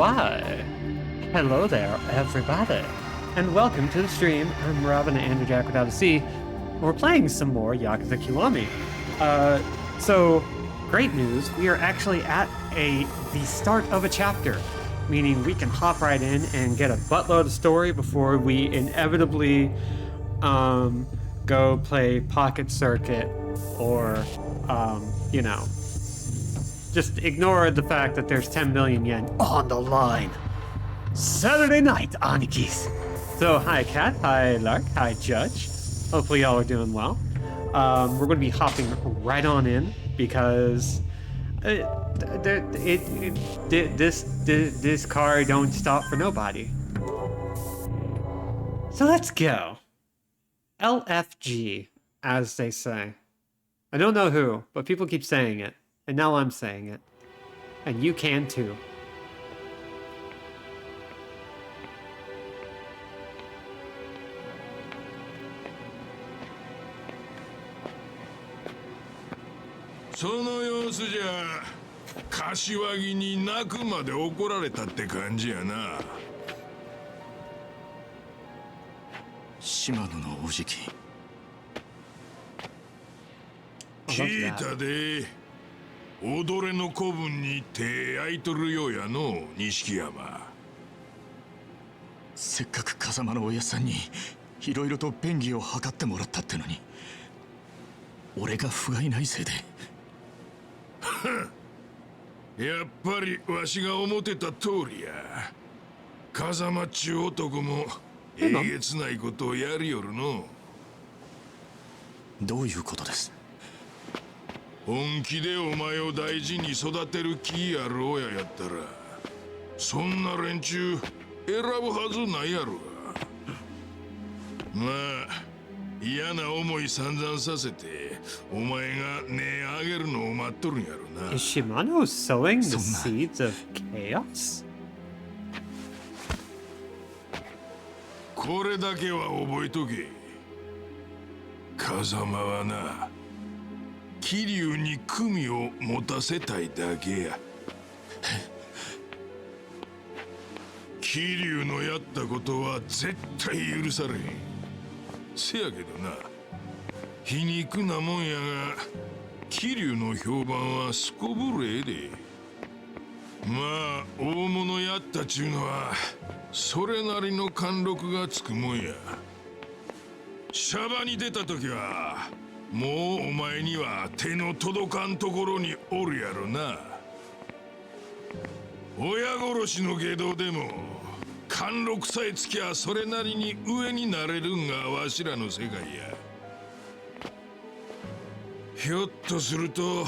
Why? Hello there, everybody, and welcome to the stream. I'm Robin and Andrew Jack without a C. We're playing some more Yakuza Kiwami. So, great news, we are actually at the start of a chapter, meaning we can hop right in and get a buttload of story before we inevitably go play Pocket Circuit or, you know, just ignore the fact that there's 10 million yen on the line. Saturday night, Anikis. So, hi Kat, hi Lark, hi Judge. Hopefully y'all are doing well. We're going to be hopping right on in because this car don't stop for nobody. So let's go. LFG, as they say. I don't know who, but people keep saying it. And now I'm saying it. And you can too.その様子じゃ、柏木に泣くまで怒られたって感じやな。島野のおじき。聞いたで。踊れの子分に手空いとるようやの、錦山。せっかく風間のおやさんにいろいろと便宜を図ってもらったってのに、俺が不甲斐ないせいで。やっぱりわしが思ってた通りや。風間っちゅう男もえげつないことをやりよるの。どういうことです？本気でお前を大事に育てる気ある親やったら、そんな連中選ぶはずないやろが。まあ嫌な思い散々させて、お前が根上げるのを待っとるんやろな。Is Shimano sowing the seeds of chaos? これだけは覚えとけ。風間はな、桐生に組を持たせたいだけや。桐生のやったことは絶対許されへん。せやけどな、皮肉なもんやが、桐生の評判はすこぶるええで。まあ大物やったちゅうのはそれなりの貫禄がつくもんや。シャバに出た時はもうお前には手の届かんところにおるやろな。親殺しの外道でも貫禄さえつきゃそれなりに上になれるんがわしらの世界や。ひょっとすると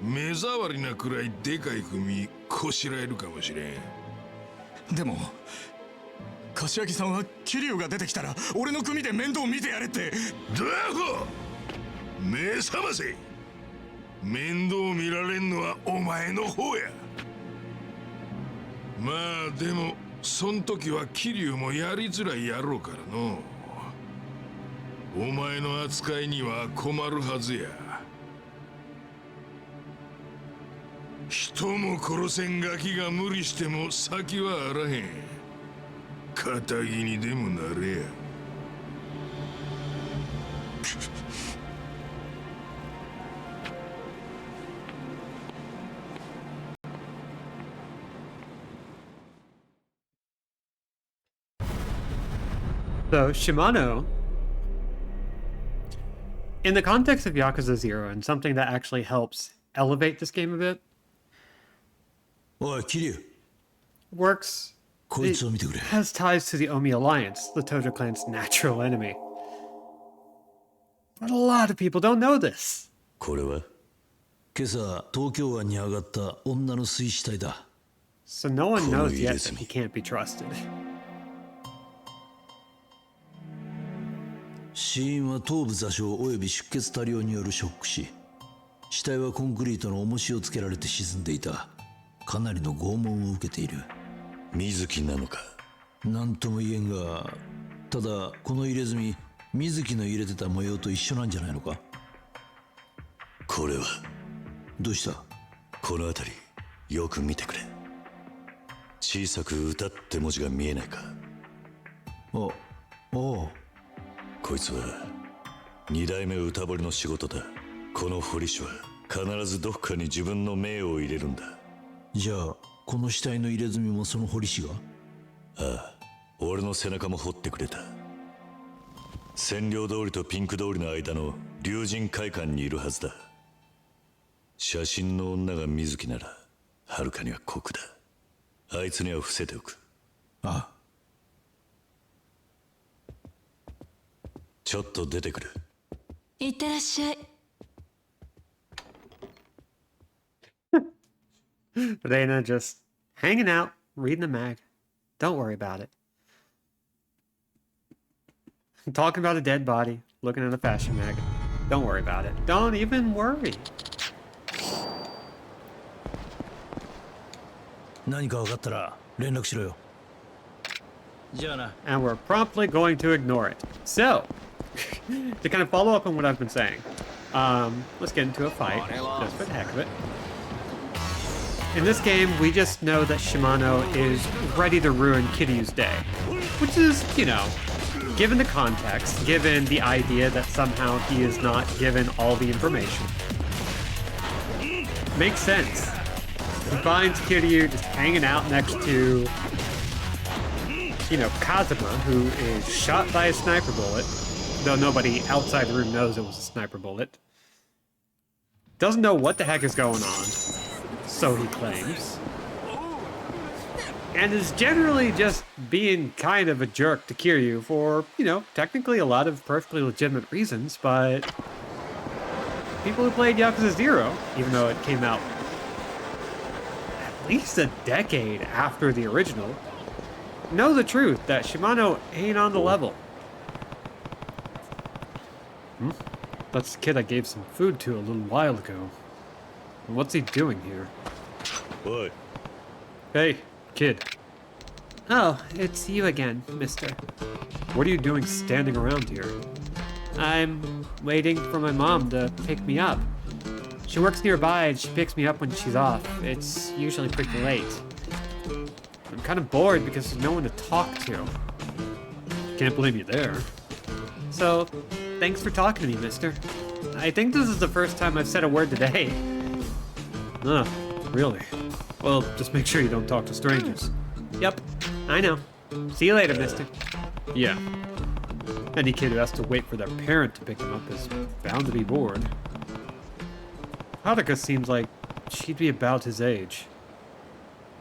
目障りなくらいでかい組こしらえるかもしれん。でも柏木さんは桐生が出てきたら俺の組で面倒見てやれって。ドアホ、目覚ませ。面倒見られんのはお前の方や。まあでもそん時は桐生もやりづらいやろうからの。お前の扱いには困るはずや。人も殺せんガキが無理しても先はあらへん。仇にでもなれや。So, Shimano, in the context of Yakuza 0 and something that actually helps elevate this game a bit, おい、桐生。 works, こいつを見てくれ。 has ties to the Omi Alliance, the Tojo clan's natural enemy. But a lot of people don't know this. これは今朝東京湾に上がった女の水死体だ。 So no one knows yet that he can't be trusted. 死因は頭部挫傷および出血多量によるショック死。死体はコンクリートの重しをつけられて沈んでいた。かなりの拷問を受けている。水木なのか。なんとも言えんが、ただこの入れ墨、水木の入れてた模様と一緒なんじゃないのか。これはどうした？この辺りよく見てくれ。小さく歌って文字が見えないか。おおう。こいつは二代目歌彫りの仕事だ。この彫り師は必ずどっかに自分の命を入れるんだ。じゃあこの死体の入れ墨もその彫り師が？ああ、俺の背中も彫ってくれた。占領通りとピンク通りの間の竜神会館にいるはずだ。写真の女が水木ならはるかには酷だ。あいつには伏せておく。ああ。ちょっと出てくる。いってらっしゃい。Reina just hanging out, reading the mag. Don't worry about it. Talking about a dead body, looking at a fashion mag. Don't worry about it. Don't even worry. 何か分かったら連絡しろよ。じゃあな。 And we're promptly going to ignore it. So, to kind of follow up on what I've been saying, let's get into a fight, just for the heck of it. In this game, we just know that Shimano is ready to ruin Kiryu's day. Which is, you know, given the context, given the idea that somehow he is not given all the information. Makes sense. He finds Kiryu just hanging out next to, you know, Kazuma, who is shot by a sniper bullet, though nobody outside the room knows it was a sniper bullet. Doesn't know what the heck is going on, so he claims. And is generally just being kind of a jerk to Kiryu for, you know, technically a lot of perfectly legitimate reasons, but people who played Yakuza 0, even though it came out at least a decade after the original, know the truth that Shimano ain't on the level. That's the kid I gave some food to a little while ago. What's he doing here? What? Hey, kid. Oh, it's you again, mister. What are you doing standing around here? I'm waiting for my mom to pick me up. She works nearby and she picks me up when she's off. It's usually pretty late. I'm kind of bored because there's no one to talk to. Can't blame you there. So, thanks for talking to me, mister. I think this is the first time I've said a word today. Really? Well, just make sure you don't talk to strangers. Yep, I know. See you later, mister. Yeah. Any kid who has to wait for their parent to pick them up is bound to be bored. Haruka seems like she'd be about his age.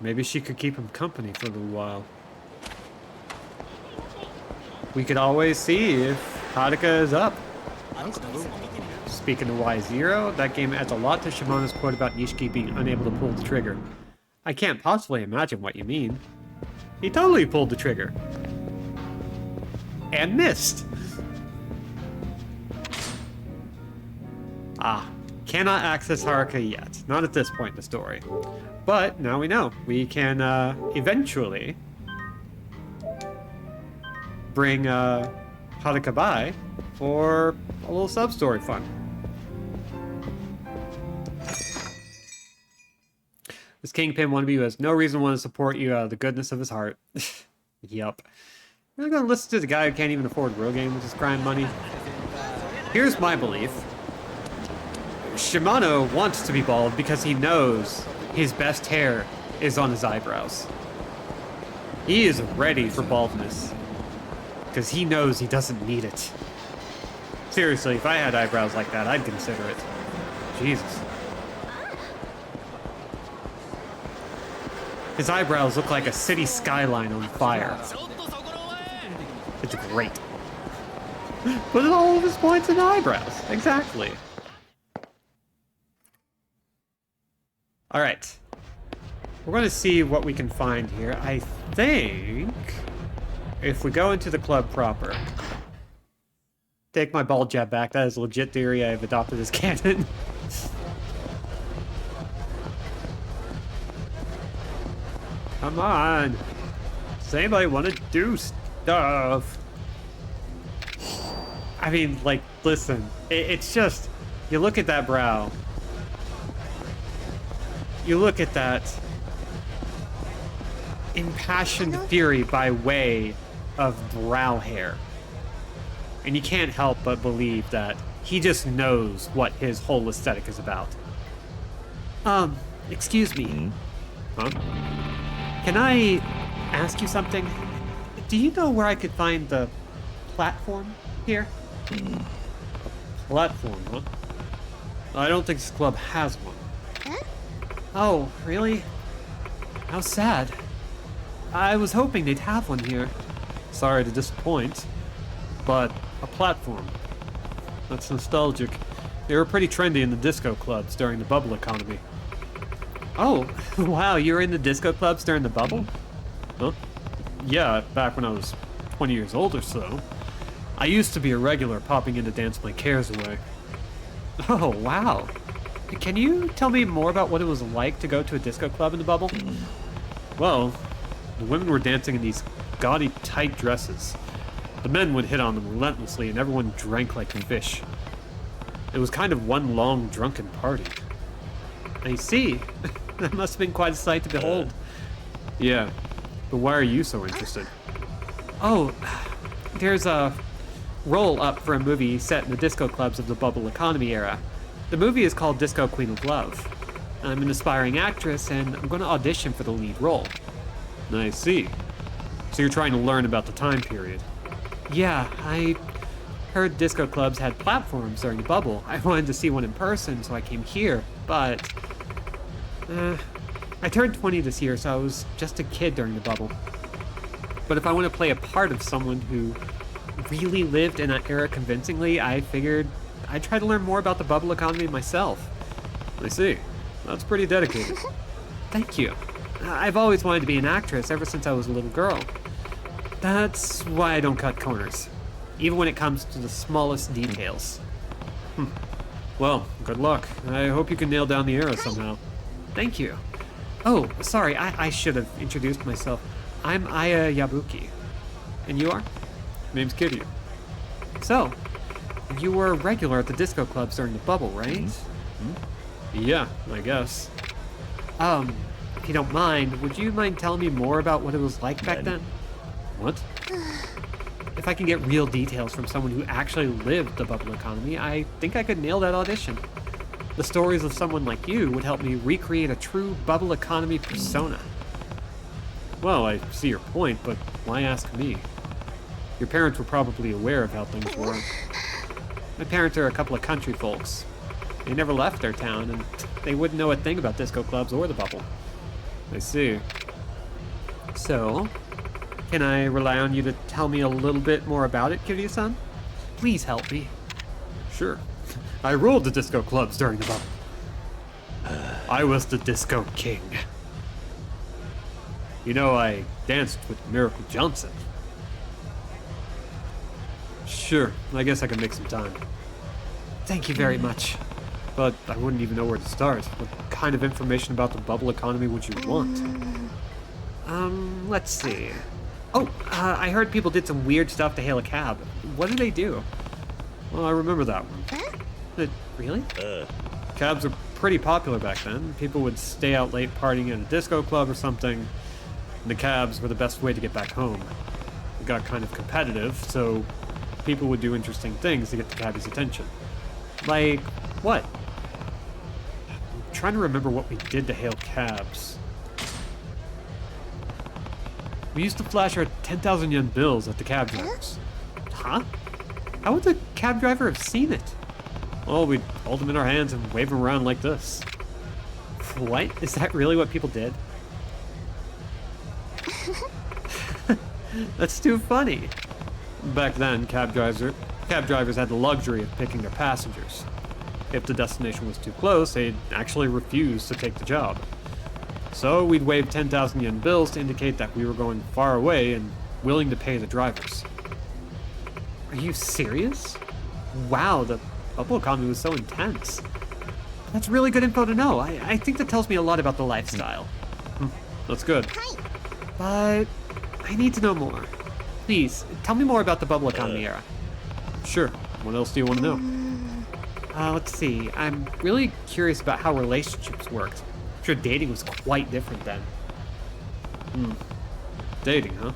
Maybe she could keep him company for a little while. We could always see if Haruka is up. Speaking of Y0, that game adds a lot to Shimano's quote about Nishiki being unable to pull the trigger. I can't possibly imagine what you mean. He totally pulled the trigger. And missed. Cannot access Haruka yet. Not at this point in the story. But now we know. We can eventually bring Haruka by for a little sub-story fun. This Kingpin wannabe who has no reason to want to support you out of the goodness of his heart. Yup. We're gonna listen to the guy who can't even afford real games with his crime money. Here's my belief. Shimano wants to be bald because he knows his best hair is on his eyebrows. He is ready for baldness because he knows he doesn't need it. Seriously, if I had eyebrows like that, I'd consider it. Jesus. His eyebrows look like a city skyline on fire. It's great. Put all of his points in eyebrows. Exactly. Alright. We're going to see what we can find here. I think if we go into the club proper. Take my ball jab back. That is a legit theory I've adopted as canon. Come on. Does anybody want to do stuff? I mean, like, listen. It's just, you look at that brow. You look at that. impassioned fury by way of brow hair. And you can't help but believe that he just knows what his whole aesthetic is about. Excuse me. Huh? Can I ask you something? Do you know where I could find the platform here? A platform, huh? I don't think this club has one. Oh, really? How sad. I was hoping they'd have one here. Sorry to disappoint, but a platform. That's nostalgic. They were pretty trendy in the disco clubs during the bubble economy. Oh, wow, you were in the disco clubs during the bubble? Huh? Yeah, back when I was 20 years old or so. I used to be a regular, popping in to dance my cares away. Oh, wow. Can you tell me more about what it was like to go to a disco club in the bubble? Well, the women were dancing in these gaudy, tight dresses. The men would hit on them relentlessly, and everyone drank like fish. It was kind of one long, drunken party. I see. That must have been quite a sight to behold. Yeah, but why are you so interested? Oh, there's a roll up for a movie set in the disco clubs of the bubble economy era. The movie is called Disco Queen of Love. I'm an aspiring actress, and I'm going to audition for the lead role. I see. So you're trying to learn about the time period. Yeah, I heard disco clubs had platforms during the bubble. I wanted to see one in person, so I came here, but I turned 20 this year, so I was just a kid during the bubble. But if I want to play a part of someone who really lived in that era convincingly, I figured I'd try to learn more about the bubble economy myself. I see. That's pretty dedicated. Thank you. I've always wanted to be an actress ever since I was a little girl. That's why I don't cut corners, even when it comes to the smallest details. Well, good luck. I hope you can nail down the era somehow. Thank you. Oh, sorry, I should have introduced myself. I'm Aya Yabuki. And you are? Name's Kiryu. So, you were a regular at the disco clubs during the bubble, right? Yeah, I guess. If you don't mind, would you mind telling me more about what it was like back then? What? If I can get real details from someone who actually lived the bubble economy, I think I could nail that audition. The stories of someone like you would help me recreate a true bubble economy persona. Well, I see your point, but why ask me? Your parents were probably aware of how things were. My parents are a couple of country folks. They never left their town, and they wouldn't know a thing about disco clubs or the bubble. I see. So, can I rely on you to tell me a little bit more about it, Kiryu-san? Please help me. Sure. I ruled the disco clubs during the bubble. I was the disco king. You know, I danced with Miracle Johnson. Sure, I guess I can make some time. Thank you very much. But I wouldn't even know where to start. What kind of information about the bubble economy would you want? Let's see. Oh, I heard people did some weird stuff to hail a cab. What did they do? Well, I remember that one. Really? Cabs were pretty popular back then. People would stay out late partying at a disco club or something, and the cabs were the best way to get back home. It got kind of competitive, so people would do interesting things to get the cabbie's attention. Like, what? I'm trying to remember what we did to hail cabs. We used to flash our 10,000 yen bills at the cab drivers. Huh? How would the cab driver have seen it? Well, we'd hold them in our hands and wave them around like this. What? Is that really what people did? That's too funny. Back then, cab drivers had the luxury of picking their passengers. If the destination was too close, they'd actually refuse to take the job. So we'd wave 10,000 yen bills to indicate that we were going far away and willing to pay the drivers. Are you serious? Wow, the bubble economy was so intense. That's really good info to know. I think that tells me a lot about the lifestyle. That's good. But I need to know more. Please, tell me more about the bubble economy era. Sure. What else do you want to know? Let's see. I'm really curious about how relationships worked. I'm sure dating was quite different then. dating, huh?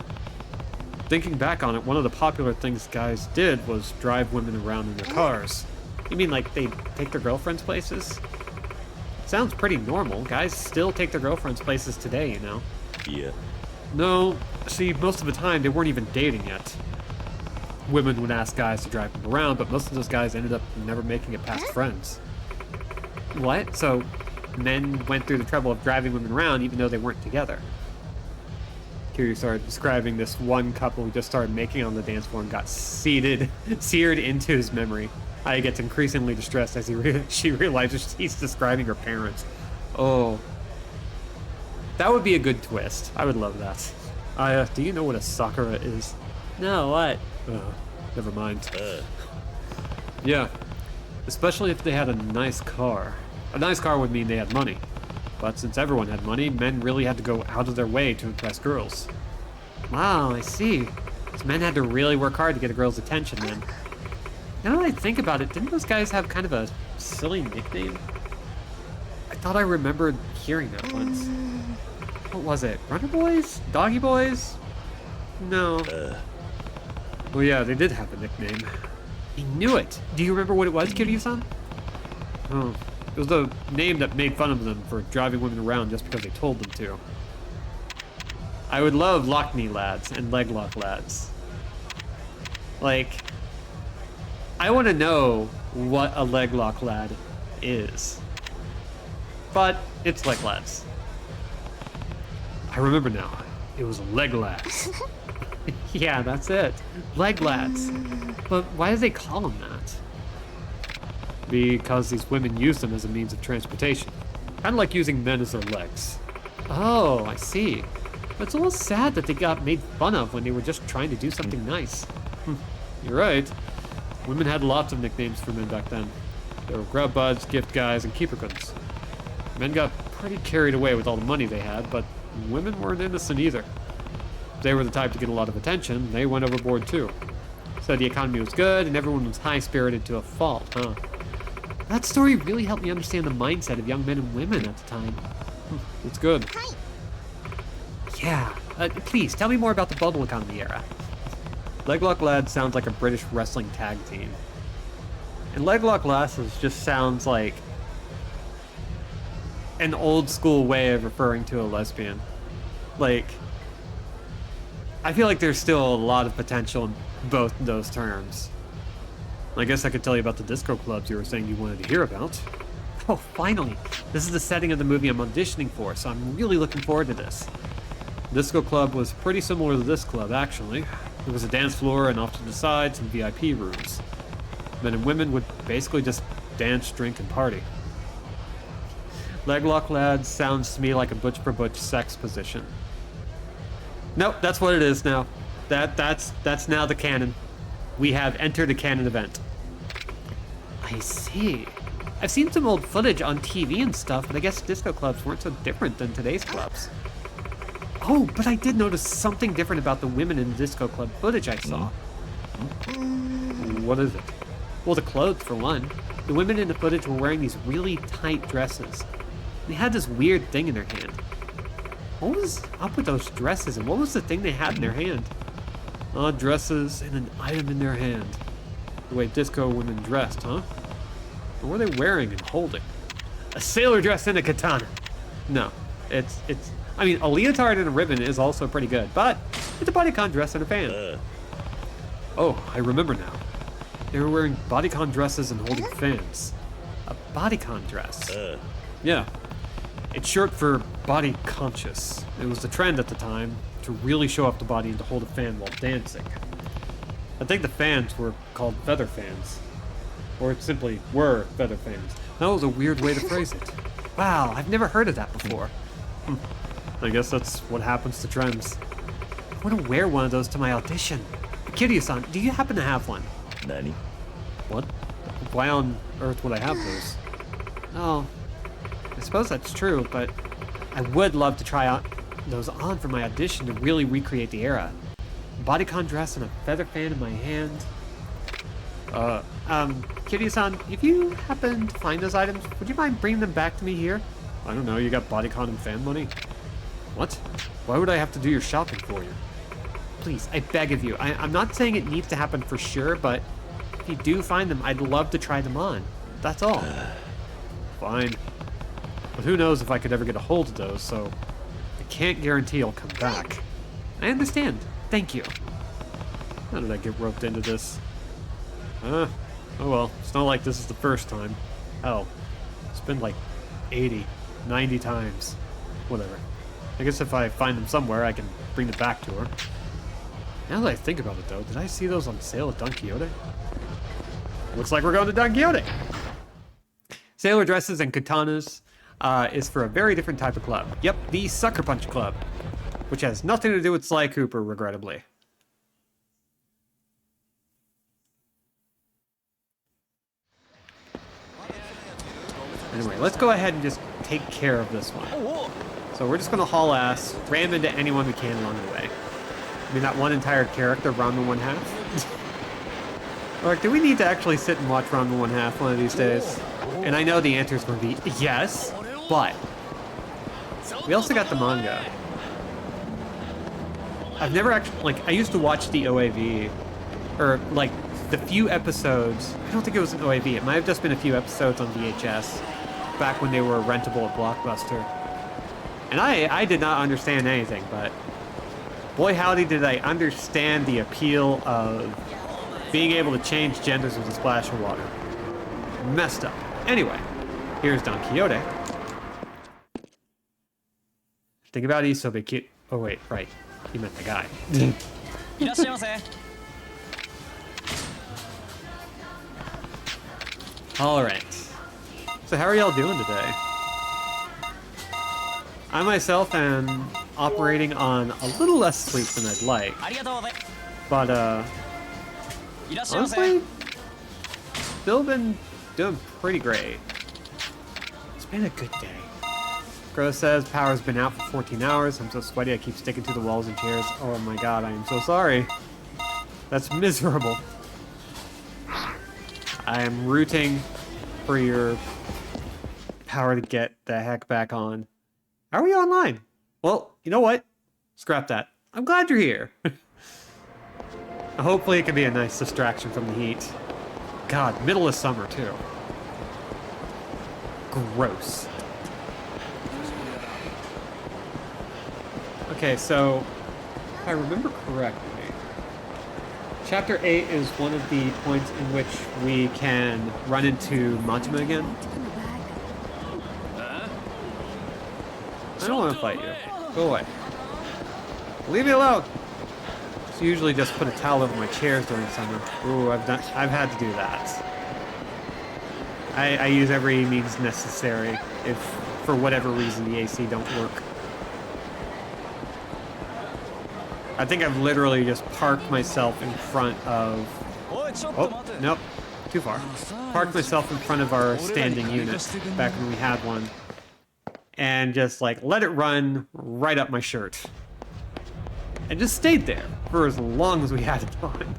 Thinking back on it, one of the popular things guys did was drive women around in their cars. You mean like they take their girlfriends places? Sounds pretty normal. Guys still take their girlfriends places today, you know? Yeah. No, see, most of the time they weren't even dating yet. Women would ask guys to drive them around, but most of those guys ended up never making it past friends. What? So men went through the trouble of driving women around even though they weren't together. Kiryu started describing this one couple who just started making on the dance floor and got seared into his memory. I gets increasingly distressed as she realizes he's describing her parents. Oh. That would be a good twist. I would love that. Do you know what a sakura is? No, what? Never mind. Yeah. Especially if they had a nice car. A nice car would mean they had money. But since everyone had money, men really had to go out of their way to impress girls. Wow, I see. So men had to really work hard to get a girl's attention then. Now that I think about it, didn't those guys have kind of a silly nickname? I thought I remembered hearing that once. What was it? Runner Boys? Doggy Boys? No. Well, yeah, they did have a nickname. I knew it! Do you remember what it was, Kiryu-san? Oh, it was the name that made fun of them for driving women around just because they told them to. I would love lock knee lads and leg lock lads. Like, I want to know what a leg lock lad is. But it's leg lads. I remember now. It was leg lads. Yeah, that's it. Leg lads. But why do they call them that? Because these women use them as a means of transportation. Kind of like using men as their legs. Oh, I see. But it's a little sad that they got made fun of when they were just trying to do something nice. You're right. Women had lots of nicknames for men back then. There were grub buds, gift guys, and keeperkins. Men got pretty carried away with all the money they had, but women weren't innocent either. If they were the type to get a lot of attention, they went overboard too. So the economy was good, and everyone was high-spirited to a fault, huh? That story really helped me understand the mindset of young men and women at the time. It's good. Yeah, please, tell me more about the bubble economy era. Leglock Lads sounds like a British wrestling tag team. And Leglock Lasses just sounds like an old school way of referring to a lesbian. Like, I feel like there's still a lot of potential in both those terms. I guess I could tell you about the disco clubs you were saying you wanted to hear about. Oh, finally! This is the setting of the movie I'm auditioning for, so I'm really looking forward to this. Disco club was pretty similar to this club, actually. There was a dance floor and off to the side some VIP rooms. Men and women would basically just dance, drink, and party. Leglock Lads sounds to me like a butch for butch sex position. Nope, that's what it is now. That's now the canon. We have entered a canon event. I see. I've seen some old footage on TV and stuff, but I guess disco clubs weren't so different than today's clubs. Oh, but I did notice something different about the women in the disco club footage I saw. What is it? Well, the clothes, for one. The women in the footage were wearing these really tight dresses. They had this weird thing in their hand. What was up with those dresses, and what was the thing they had in their hand? Odd dresses and an item in their hand. The way disco women dressed, huh? What were they wearing and holding? A sailor dress and a katana. No, I mean, a leotard and a ribbon is also pretty good, but it's a bodycon dress and a fan. Oh, I remember now. They were wearing bodycon dresses and holding fans. A bodycon dress. Yeah. It's short for body conscious. It was the trend at the time to really show off the body and to hold a fan while dancing. I think the fans were called feather fans. Or simply were feather fans. That was a weird way to phrase it. Wow, I've never heard of that before. I guess that's what happens to trends. I want to wear one of those to my audition. Kiryu-san, do you happen to have one? Nani? What? Why on earth would I have those? Oh, I suppose that's true, but I would love to try out those on for my audition to really recreate the era. A bodycon dress and a feather fan in my hand. Kiryu-san, if you happen to find those items, would you mind bringing them back to me here? I don't know, you got bodycon and fan money? What? Why would I have to do your shopping for you? Please, I beg of you. I'm not saying it needs to happen for sure, but if you do find them, I'd love to try them on. That's all. Fine. But who knows if I could ever get a hold of those, so I can't guarantee I'll come back. I understand. Thank you. How did I get roped into this? Oh well, it's not like this is the first time. Hell, it's been like 80, 90 times. Whatever. I guess if I find them somewhere, I can bring them back to her. Now that I think about it though, did I see those on sale at Don Quixote? Looks like we're going to Don Quixote! Sailor dresses and katanas is for a very different type of club. Yep, the Sucker Punch Club. Which has nothing to do with Sly Cooper, regrettably. Anyway, let's go ahead and just take care of this one. So we're just gonna haul ass, ram into anyone we can along the way. I mean, that one entire character, Ranma 1/2. Like, do we need to actually sit and watch Ranma 1/2 one of these days? And I know the answer is going to be yes, but we also got the manga. I've never actually, like, I used to watch the OAV, or like the few episodes. I don't think it was an OAV. It might have just been a few episodes on VHS back when they were rentable at Blockbuster. And I did not understand anything, but boy howdy did I understand the appeal of being able to change genders with a splash of water. Messed up. Anyway, here's Don Quixote. Think about Isobe cute. Oh wait, right. He meant the guy. Alright. So how are y'all doing today? I myself am operating on a little less sleep than I'd like. But honestly, still been doing pretty great. It's been a good day. Gross says power's been out for 14 hours. I'm so sweaty I keep sticking to the walls and chairs. Oh my god, I am so sorry. That's miserable. I am rooting for your power to get the heck back on. Are we online? Well, you know what? Scrap that. I'm glad you're here. Hopefully it can be a nice distraction from the heat. God, middle of summer too. Gross. Okay, so if I remember correctly, Chapter 8 is one of the points in which we can run into Majima again. I don't want to fight you. Go away. Leave me alone! Just usually just put a towel over my chairs during summer. Ooh, I've had to do that. I use every means necessary if, for whatever reason, the AC don't work. I think I've literally just parked myself in front of... Oh, nope. Too far. Parked myself in front of our standing unit back when we had one. And just, like, let it run right up my shirt. And just stayed there for as long as we had it on.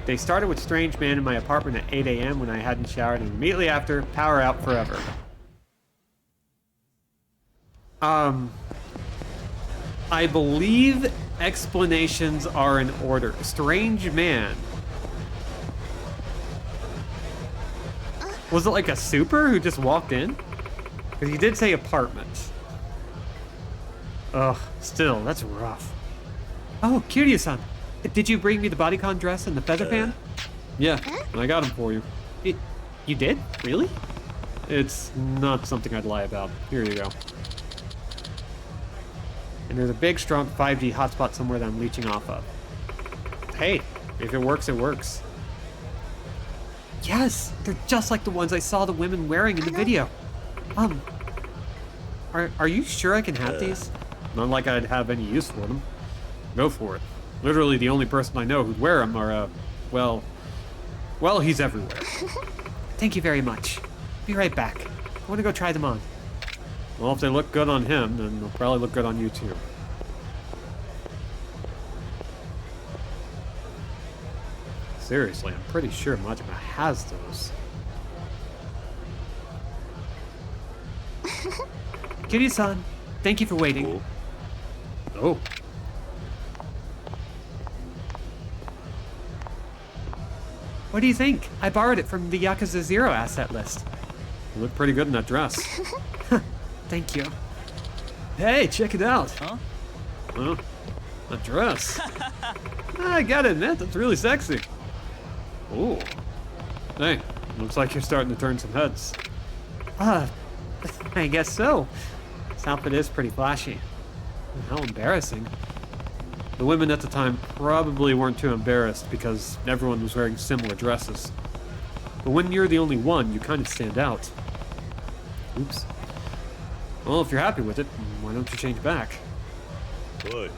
They started with Strange Man in my apartment at 8 a.m. when I hadn't showered, and immediately after, power out forever. I believe explanations are in order. Strange Man. Was it like a super who just walked in? Because he did say apartment. Ugh, still, that's rough. Oh, Kiryu-san. Did you bring me the bodycon dress and the feather fan? Yeah, I got them for you. You did? Really? It's not something I'd lie about. Here you go. And there's a big, strong 5G hotspot somewhere that I'm leeching off of. Hey, if it works, it works. Yes, they're just like the ones I saw the women wearing in the video. Are you sure I can have these? Not like I'd have any use for them. Go for it. Literally the only person I know who'd wear them are, well, he's everywhere. Thank you very much. Be right back. I want to go try them on. Well, if they look good on him, then they'll probably look good on you too. Seriously, I'm pretty sure Majima has those. Kiryu-san, Thank you for waiting. Oh. What do you think? I borrowed it from the Yakuza 0 asset list. You look pretty good in that dress. Thank you. Hey, check it out. Huh? Well, a dress. I gotta admit, that's really sexy. Ooh. Hey, looks like you're starting to turn some heads. I guess so. This outfit is pretty flashy. How embarrassing. The women at the time probably weren't too embarrassed because everyone was wearing similar dresses. But when you're the only one, you kind of stand out. Oops. Well, if you're happy with it, why don't you change back?おい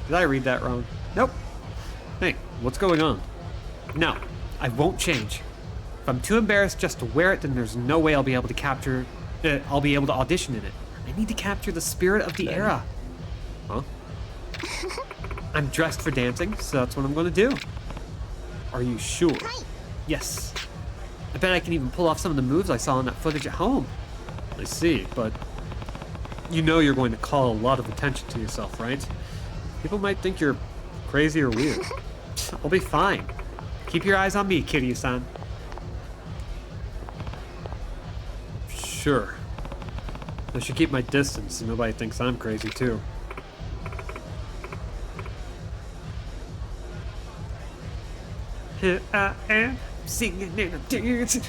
Did I read that wrong? Nope. Hey, what's going on? No, I won't change. If I'm too embarrassed just to wear it, then there's no way I'll be able to audition in it. I need to capture the spirit of the era. Huh? I'm dressed for dancing, so that's what I'm gonna do. Are you sure? Yes. I bet I can even pull off some of the moves I saw in that footage at home. I see, but you know you're going to call a lot of attention to yourself, right? People might think you're crazy or weird. I'll be fine. Keep your eyes on me, Kiryu-san. Sure. I should keep my distance so nobody thinks I'm crazy too. Here I am, singing and I'm dancing.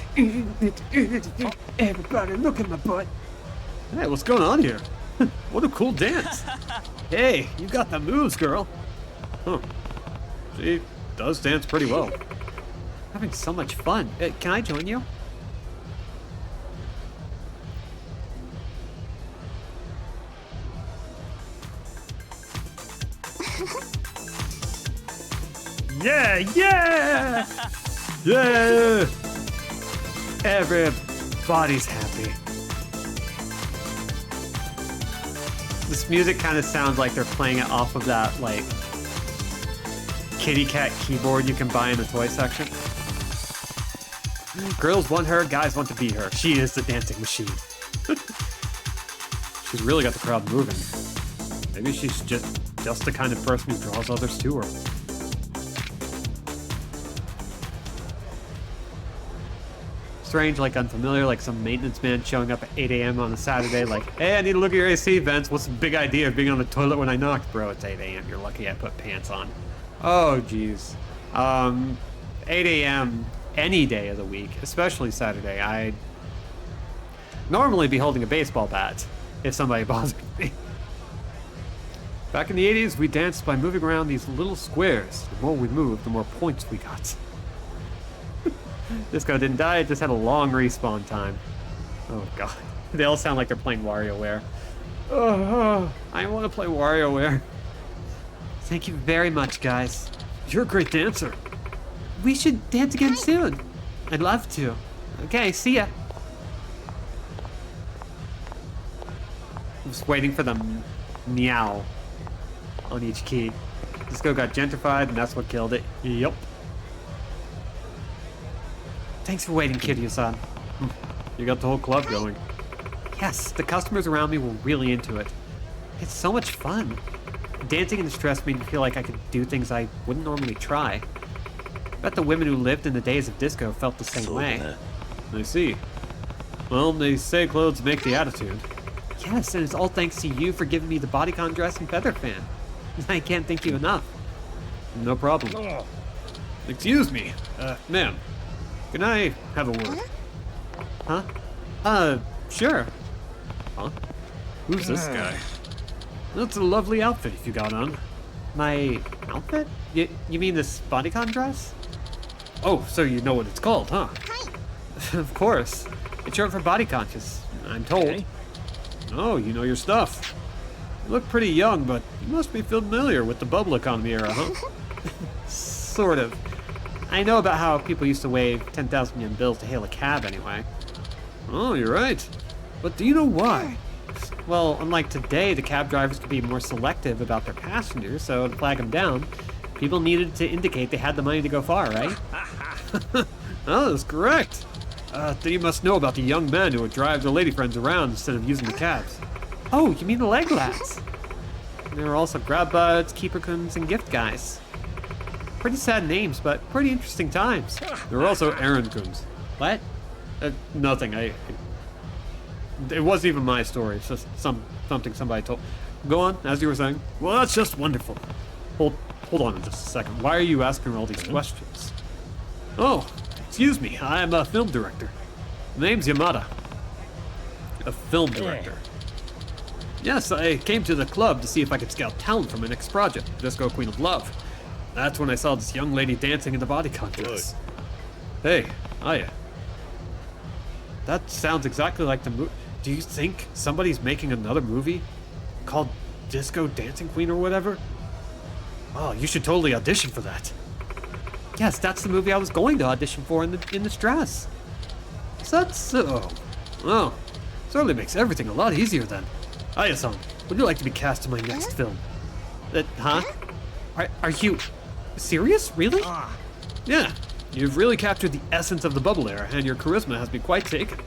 Everybody look at my butt. Hey, what's going on here? What a cool dance. Hey, you got the moves, girl. Huh. She does dance pretty well. Having so much fun. Can I join you? Yeah, yeah! Yeah! Everybody's happy. This music kind of sounds like they're playing it off of that, like, kitty cat keyboard you can buy in the toy section. Girls want her, guys want to be her. She is the dancing machine. She's really got the crowd moving. Maybe she's just the kind of person who draws others to her. Strange, like unfamiliar, like some maintenance man showing up at 8 a.m. on a Saturday, like, hey, I need to look at your AC vents. What's the big idea of being on the toilet when I knocked? Bro, it's 8 a.m. You're lucky I put pants on. Oh, jeez. 8 a.m. any day of the week, especially Saturday. I'd normally be holding a baseball bat if somebody bothered me. Back in the 80s, we danced by moving around these little squares. The more we moved, the more points we got. Disco didn't die, it just had a long respawn time. Oh god. They all sound like they're playing WarioWare. Oh, I want to play WarioWare. Thank you very much, guys. You're a great dancer. We should dance again soon. I'd love to. Okay, see ya. I'm just waiting for the meow on each key. Disco got gentrified, and that's what killed it. Yup. Thanks for waiting, Kiryu-san. You got the whole club going. Yes, the customers around me were really into it. It's so much fun. Dancing in this dress made me feel like I could do things I wouldn't normally try. I bet the women who lived in the days of disco felt the same way. I see. Well, they say clothes make the attitude. Yes, and it's all thanks to you for giving me the bodycon dress and feather fan. I can't thank you enough. No problem. Excuse me, ma'am. Can I have a word? Huh? Sure. Huh? Who's this guy? That's a lovely outfit you got on. My outfit? You mean this bodycon dress? Oh, so you know what it's called, huh? Of course. It's short for body conscious, I'm told. Okay. Oh, you know your stuff. You look pretty young, but you must be familiar with the bubble economy era, huh? Sort of. I know about how people used to wave 10,000 yen bills to hail a cab anyway. Oh, you're right. But do you know why? Well, unlike today, the cab drivers could be more selective about their passengers, so to flag them down, people needed to indicate they had the money to go far, right? Oh, that's correct. Then you must know about the young men who would drive their lady friends around instead of using the cabs. Oh, you mean the leg lads? There were also grab buds, keeperkins, and gift guys. Pretty sad names, but pretty interesting times. There were also errandkins. What? Nothing. It wasn't even my story. It's just something somebody told. Go on, as you were saying. Well, that's just wonderful. Hold on just a second. Why are you asking her all these questions? Oh, excuse me. I'm a film director. The name's Yamada. A film director. Yes, I came to the club to see if I could scout talent for my next project, Disco Queen of Love. That's when I saw this young lady dancing in the body contest. Hey, hiya. That sounds exactly like the movie. Do you think somebody's making another movie called Disco Dancing Queen or whatever? Oh, you should totally audition for that. Yes, that's the movie I was going to audition for in this dress. So that's so. Oh, certainly makes everything a lot easier then. Aya-san, would you like to be cast in my next film? Huh? Are you serious? Really? Yeah, you've really captured the essence of the bubble era, and your charisma has been quite taken.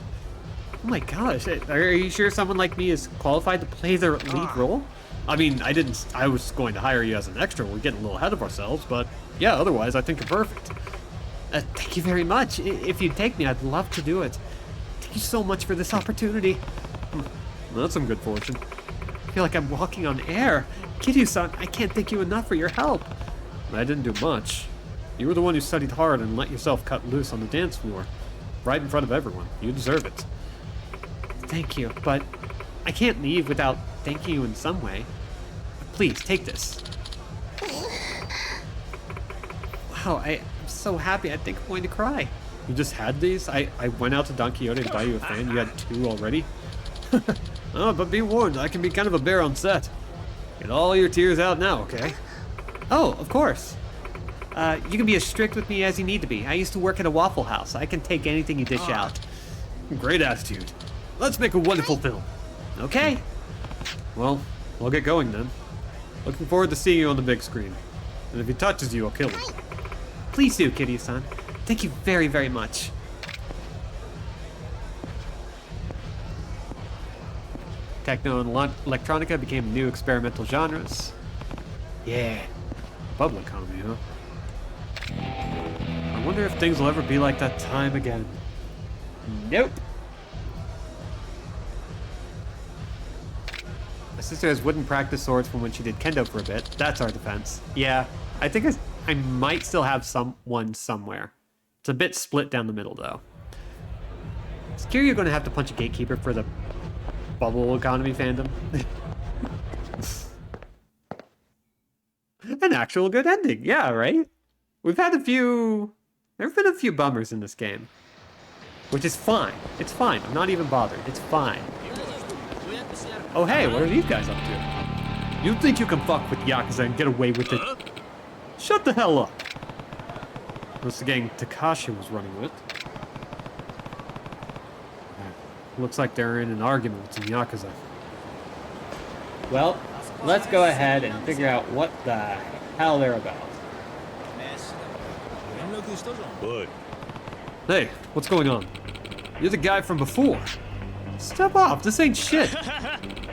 Oh my gosh, are you sure someone like me is qualified to play their lead role? I mean, I was going to hire you as an extra. We're getting a little ahead of ourselves, but yeah, otherwise I think you're perfect. Thank you very much. If you'd take me, I'd love to do it. Thank you so much for this opportunity. That's some good fortune. I feel like I'm walking on air. Kiryu-san, I can't thank you enough for your help. I didn't do much. You were the one who studied hard and let yourself cut loose on the dance floor. Right in front of everyone. You deserve it. Thank you, but I can't leave without thanking you in some way. Please, take this. Wow, I'm so happy. I think I'm going to cry. You just had these? I went out to Don Quixote to buy you a fan. You had 2 already? Oh, but be warned, I can be kind of a bear on set. Get all your tears out now, okay? Oh, of course. You can be as strict with me as you need to be. I used to work at a Waffle House. I can take anything you dish out. Great attitude. Let's make a wonderful film. Okay. Well, I'll get going then. Looking forward to seeing you on the big screen. And if he touches you, I'll kill him. Please do, Kiryu-san. Thank you very, very much. Techno and electronica became new experimental genres. Yeah. Bubble economy, huh? I wonder if things will ever be like that time again. Nope. My sister has wooden practice swords from when she did kendo for a bit. That's our defense. Yeah, I think I might still have one somewhere. It's a bit split down the middle, though. Is Kiryu going to have to punch a gatekeeper for the bubble economy fandom? An actual good ending, yeah, right? We've had a few... There have been a few bummers in this game. Which is fine. It's fine. I'm not even bothered. It's fine. Oh, hey, what are these guys up to? You think you can fuck with Yakuza and get away with it? Shut the hell up. That's the gang Takashi was running with. Looks like they're in an argument with some Yakuza. Well, let's go ahead and figure out what the hell they're about. Boy, Hey, what's going on? You're the guy from before. Step off, this ain't shit.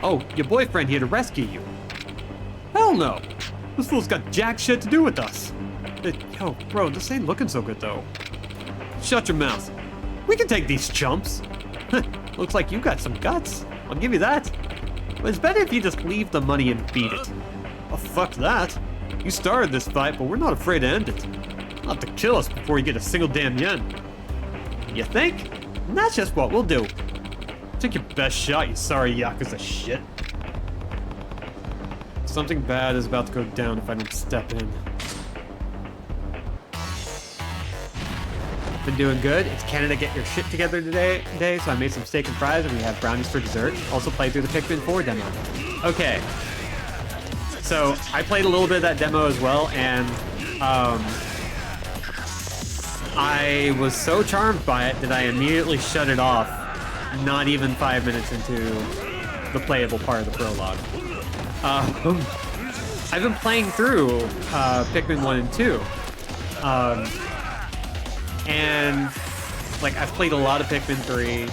Oh, your boyfriend here to rescue you. Hell no. This fool's got jack shit to do with us. Yo, bro, this ain't looking so good though. Shut your mouth. We can take these chumps. Looks like you got some guts. I'll give you that. But it's better if you just leave the money and beat it. Oh, fuck that. You started this fight, but we're not afraid to end it. You'll have to kill us before you get a single damn yen. You think? And that's just what we'll do. Take your best shot, you sorry Yakuza shit. Something bad is about to go down if I don't step in. Been doing good. It's Canada Get Your Shit Together today, so I made some steak and fries and we have brownies for dessert. Also played through the Pikmin 4 demo. Okay. So, I played a little bit of that demo as well, and I was so charmed by it that I immediately shut it off, not even 5 minutes into the playable part of the prologue. I've been playing through Pikmin 1 and 2. And, like, I've played a lot of Pikmin 3.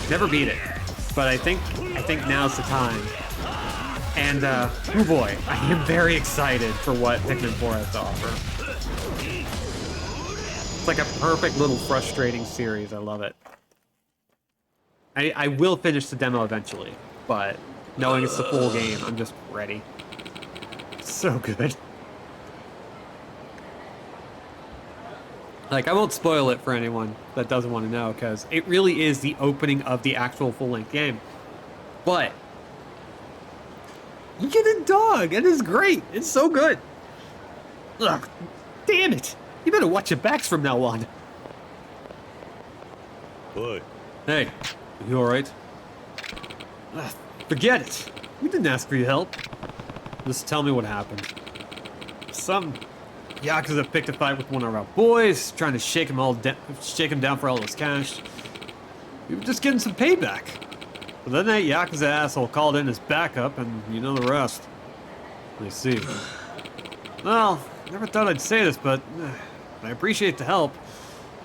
Never beat it. but I think now's the time. And oh boy, I am very excited for what Pikmin 4 has to offer. It's like a perfect little frustrating series. I love it. I will finish the demo eventually, but knowing it's the full game, I'm just ready. So good. Like, I won't spoil it for anyone that doesn't want to know, because it really is the opening of the actual full-length game. But you get a dog, and it's great. It's so good. Ugh, damn it. You better watch your backs from now on. What? Hey, you alright? Forget it. We didn't ask for your help. Just tell me what happened. Some Yakuza picked a fight with one of our boys, trying to shake him down for all his cash. We were just getting some payback. But then that Yakuza asshole called in his backup, and you know the rest. I see. Well, never thought I'd say this, but I appreciate the help.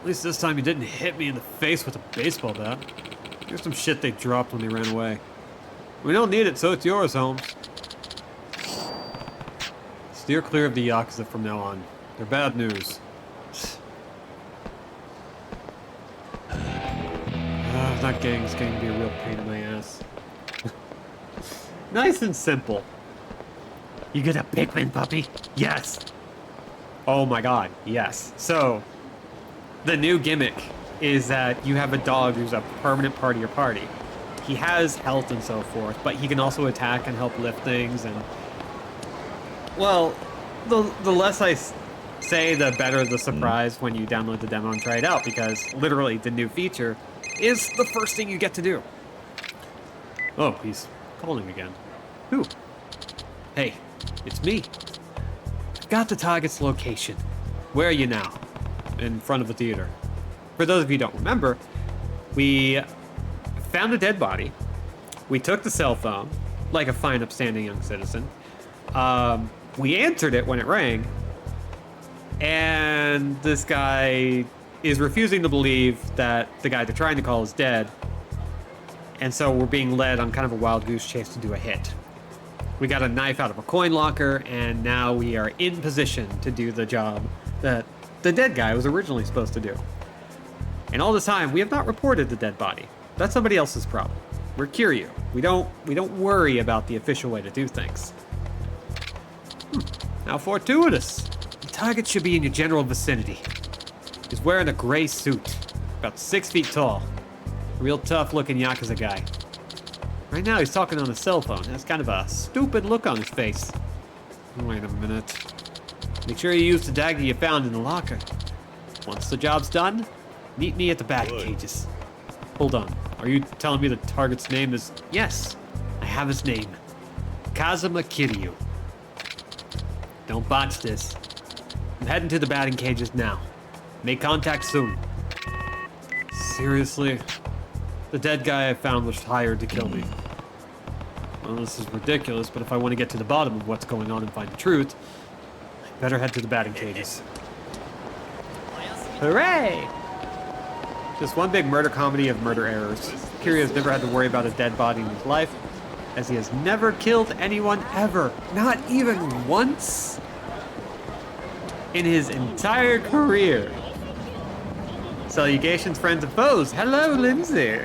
At least this time you didn't hit me in the face with a baseball bat. Here's some shit they dropped when they ran away. We don't need it, so it's yours, Holmes. Steer clear of the Yakuza from now on. They're bad news. That gang's going to be a real pain in my ass. Nice and simple. You get a Pikmin puppy? Yes. Oh my god, yes. So, the new gimmick is that you have a dog who's a permanent part of your party. He has health and so forth, but he can also attack and help lift things, and well, the less I say, the better the surprise when you download the demo and try it out, because literally the new feature is the first thing you get to do. Oh, he's calling again. Who? Hey, it's me. Got the target's location. Where are you now? In front of the theater. For those of you who don't remember, we found a dead body. We took the cell phone, like a fine, upstanding young citizen. We answered it when it rang, and this guy is refusing to believe that the guy they're trying to call is dead, and so we're being led on kind of a wild goose chase to do a hit. We got a knife out of a coin locker, and now we are in position to do the job that the dead guy was originally supposed to do. And all this time, we have not reported the dead body. That's somebody else's problem. We're Kiryu. We don't worry about the official way to do things. How fortuitous. The target should be in your general vicinity. He's wearing a gray suit, about 6 feet tall. Real tough looking Yakuza guy. Right now he's talking on a cell phone. Has kind of a stupid look on his face. Wait a minute. Make sure you use the dagger you found in the locker. Once the job's done, meet me at the batting cages. Hold on. Are you telling me the target's name is... Yes, I have his name. Kazuma Kiryu. Don't botch this. I'm heading to the batting cages now. Make contact soon. Seriously? The dead guy I found was hired to kill me. Well, this is ridiculous, but if I want to get to the bottom of what's going on and find the truth, I better head to the batting cages. Hooray! Just one big murder comedy of murder errors. Kiryu has never had to worry about a dead body in his life, as he has never killed anyone ever. Not even once in his entire career. Salutations, friends and foes. Hello, Lindsay.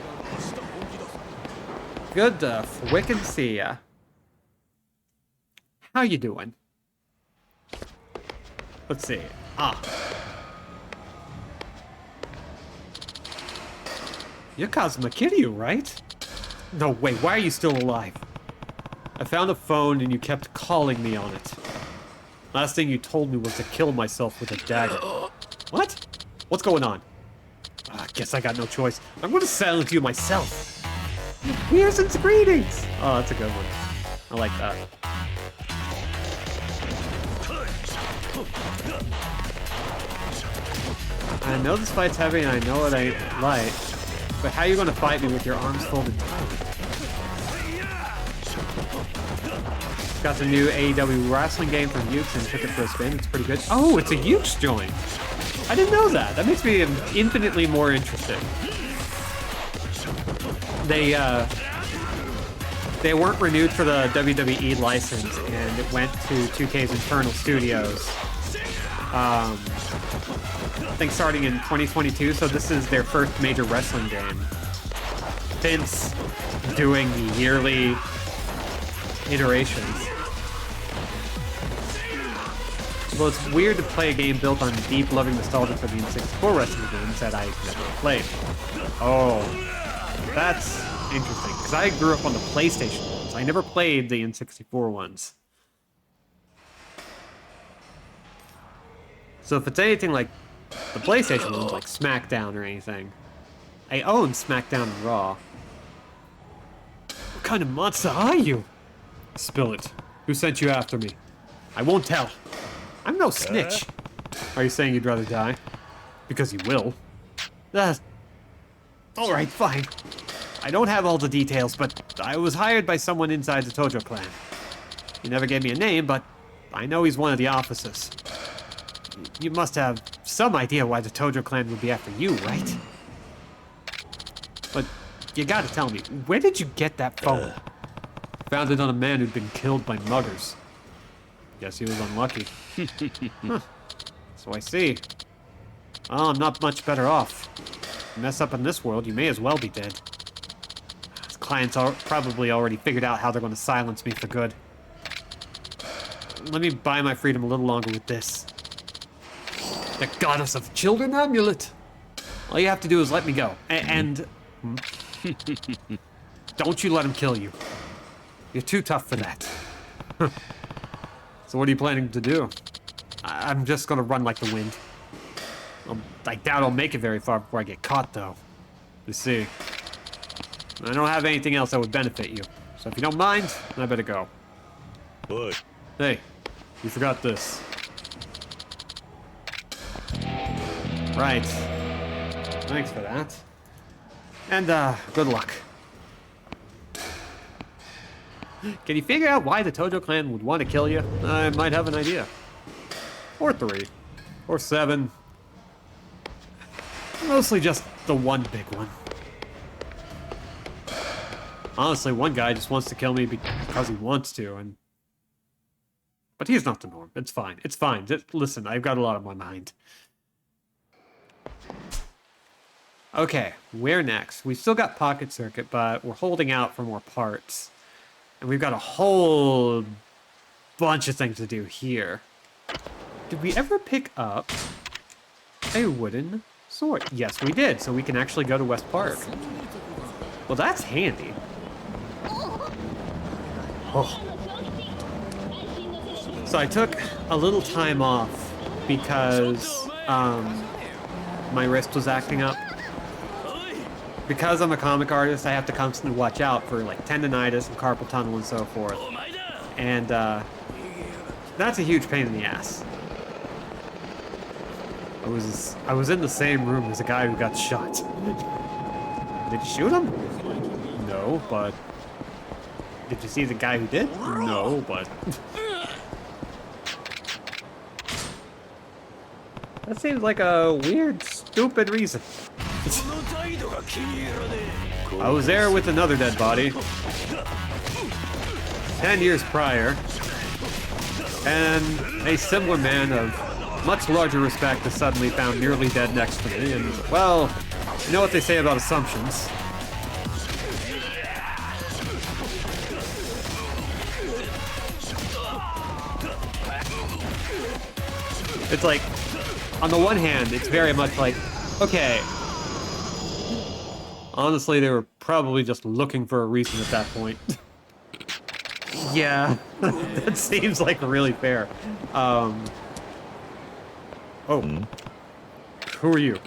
Good frickin' see ya. How you doing? Let's see. You're Kazuma Kiryu, right? No, wait, why are you still alive? I found a phone and you kept calling me on it. Last thing you told me was to kill myself with a dagger. What? What's going on? I guess I got no choice. I'm gonna silence you myself. Here's its greetings. Oh, that's a good one. I like that. I know this fight's heavy and I know it ain't light, but how you gonna fight me with your arms folded tight? Got the new AEW wrestling game from Ukes and took it for a spin. It's pretty good. Oh, it's a Ukes joint. I didn't know that. That makes me infinitely more interested. They they weren't renewed for the WWE license, and it went to 2K's internal studios. I think starting in 2022, so this is their first major wrestling game since doing the yearly iterations. Well, it's weird to play a game built on deep, loving nostalgia for the N64 wrestling games that I never played. Oh, that's interesting, because I grew up on the PlayStation ones. I never played the N64 ones. So if it's anything like the PlayStation ones, like SmackDown or anything, I own SmackDown and Raw. What kind of monster are you? Spill it. Who sent you after me? I won't tell. I'm no snitch. Are you saying you'd rather die? Because you will. Alright, fine. I don't have all the details, but I was hired by someone inside the Tojo clan. He never gave me a name, but I know he's one of the officers. You must have some idea why the Tojo clan would be after you, right? But you gotta tell me, where did you get that phone? Found it on a man who'd been killed by muggers. Guess he was unlucky. Huh. So I see. Well, I'm not much better off. You mess up in this world, you may as well be dead. His clients are probably already figured out how they're going to silence me for good. Let me buy my freedom a little longer with this. The Goddess of Children amulet. All you have to do is let me go. And don't you let him kill you. You're too tough for that. So what are you planning to do? I'm just gonna run like the wind. I doubt I'll make it very far before I get caught, though. You see. I don't have anything else that would benefit you. So if you don't mind, I better go. What? Hey, you forgot this. Right. Thanks for that. And, good luck. Can you figure out why the Tojo clan would want to kill you? I might have an idea. Or 3. Or 7. Mostly just the one big one. Honestly, one guy just wants to kill me because he wants to, and... But he's not the norm. It's fine. It's fine. Listen, I've got a lot on my mind. Okay, where next? We've still got Pocket Circuit, but we're holding out for more parts. And we've got a whole bunch of things to do here. Did we ever pick up a wooden sword? Yes, we did, so we can actually go to West Park. Well, that's handy. Oh. So I took a little time off because my wrist was acting up. Because I'm a comic artist, I have to constantly watch out for like tendonitis and carpal tunnel and so forth. And that's a huge pain in the ass. I was in the same room as a guy who got shot. Did you shoot him? No, but... Did you see the guy who did? No, but... That seems like a weird, stupid reason. I was there with another dead body 10 years prior, and a similar man of much larger respect is suddenly found nearly dead next to me, and, well, you know what they say about assumptions. It's like, on the one hand, it's very much like, okay, honestly, they were probably just looking for a reason at that point. Yeah, that seems like really fair. Oh, who are you?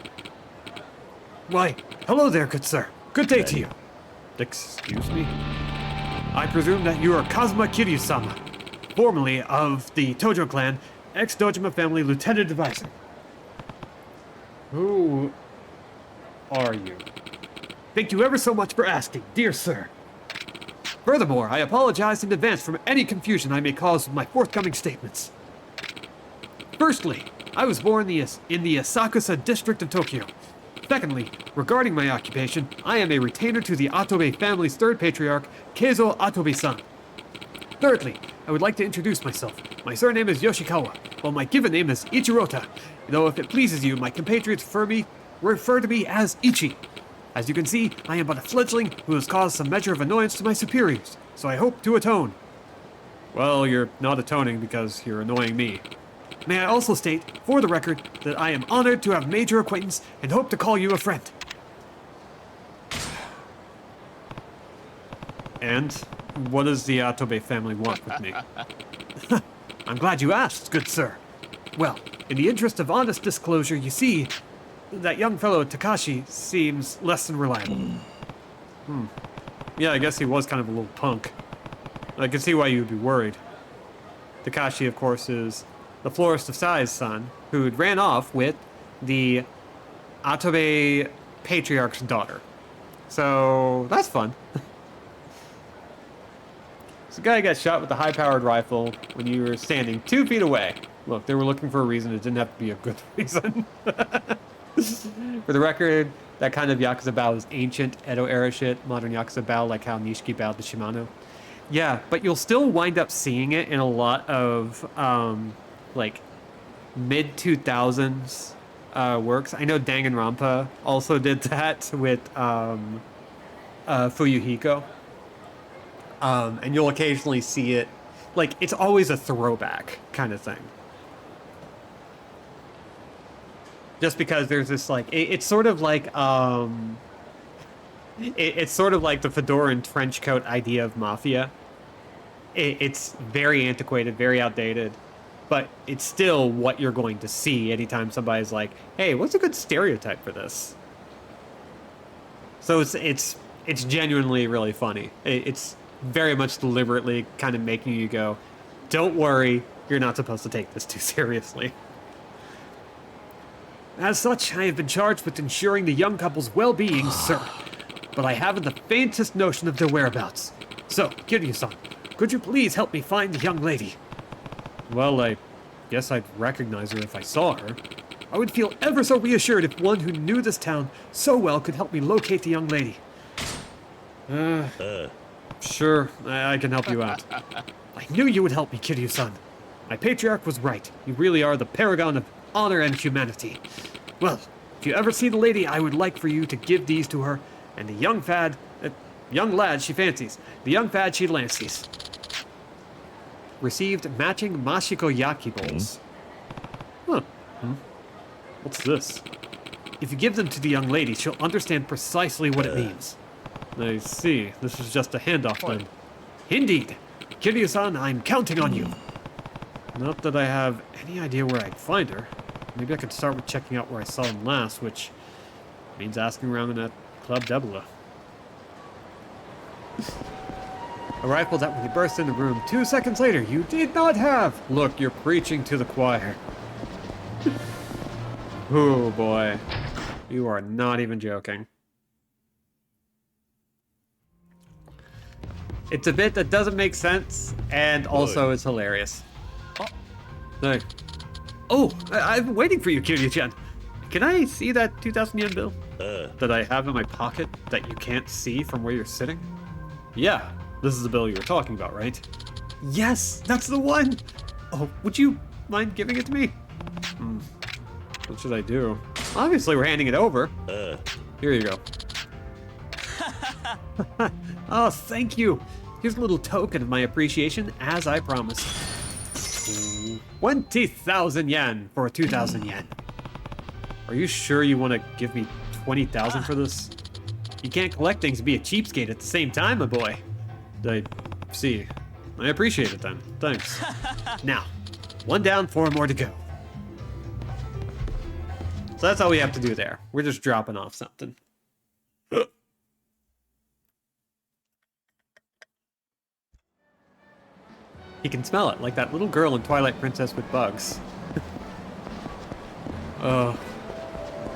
Why, hello there, good sir. Good day to you. Excuse me? I presume that you are Kazuma Kiryu-sama, formerly of the Tojo clan, ex-Dojima family lieutenant advisor. Who are you? Thank you ever so much for asking, dear sir. Furthermore, I apologize in advance for any confusion I may cause with my forthcoming statements. Firstly, I was born in the Asakusa district of Tokyo, Secondly, regarding my occupation, I am a retainer to the Atobe family's third patriarch, Keizo Atobe-san. Thirdly, I would like to introduce myself. My surname is Yoshikawa, while my given name is Ichirota, though if it pleases you, my compatriots refer to me as Ichi. As you can see, I am but a fledgling who has caused some measure of annoyance to my superiors, so I hope to atone. Well, you're not atoning because you're annoying me. May I also state, for the record, that I am honored to have made your acquaintance and hope to call you a friend. And what does the Atobe family want with me? I'm glad you asked, good sir. Well, in the interest of honest disclosure, you see, that young fellow Takashi seems less than reliable. Yeah, I guess he was kind of a little punk. I can see why you'd be worried. Takashi, of course, is the Florist of Sai's son, who'd ran off with the Atobe patriarch's daughter. So, that's fun. So the guy got shot with a high-powered rifle when you were standing 2 feet away. Look, they were looking for a reason. It didn't have to be a good reason. For the record, that kind of Yakuza bow is ancient Edo-era shit. Modern Yakuza bow, like how Nishiki bowed to Shimano. Yeah, but you'll still wind up seeing it in a lot of, like, mid-2000s works. I know Danganronpa also did that with Fuyuhiko. And you'll occasionally see it, like, it's always a throwback kind of thing. Just because there's this, like, it's sort of like, it's sort of like the fedora and trench coat idea of mafia. It's very antiquated, very outdated, but it's still what you're going to see anytime somebody's like, hey, what's a good stereotype for this? So it's genuinely really funny. It's very much deliberately kind of making you go, don't worry, you're not supposed to take this too seriously. As such, I have been charged with ensuring the young couple's well-being, sir. But I haven't the faintest notion of their whereabouts. So, Kiryu-san, could you please help me find the young lady? Well, I guess I'd recognize her if I saw her. I would feel ever so reassured if one who knew this town so well could help me locate the young lady. Sure, I can help you out. I knew you would help me, Kiryu-san. My patriarch was right. You really are the paragon of honor and humanity. Well, if you ever see the lady, I would like for you to give these to her, and the young lad she fancies, the young fad she lances. Received matching Mashiko Yaki bowls. Huh. What's this? If you give them to the young lady, she'll understand precisely what it means. I see. This is just a handoff then. Indeed. Kiryu-san, I'm counting on you. Not that I have any idea where I'd find her. Maybe I could start with checking out where I saw them last, which means asking around in that Club Debla. A rifle that when you burst in the room 2 seconds later, you did not have. Look, you're preaching to the choir. Oh boy. You are not even joking. It's a bit that doesn't make sense, and also is hilarious. Hey. Oh, I've been waiting for you, Kiryu-chan. Can I see that 2,000 yen bill? That I have in my pocket that you can't see from where you're sitting? Yeah, this is the bill you were talking about, right? Yes, that's the one! Oh, would you mind giving it to me? What should I do? Obviously, we're handing it over. Here you go. Oh, thank you. Here's a little token of my appreciation, as I promised. 20,000 yen for 2,000 yen. Are you sure you want to give me 20,000 for this? You can't collect things and be a cheapskate at the same time, my boy. I see. I appreciate it then. Thanks. Now, 1 down, 4 more to go. So that's all we have to do there. We're just dropping off something. He can smell it, like that little girl in Twilight Princess with bugs. Oh,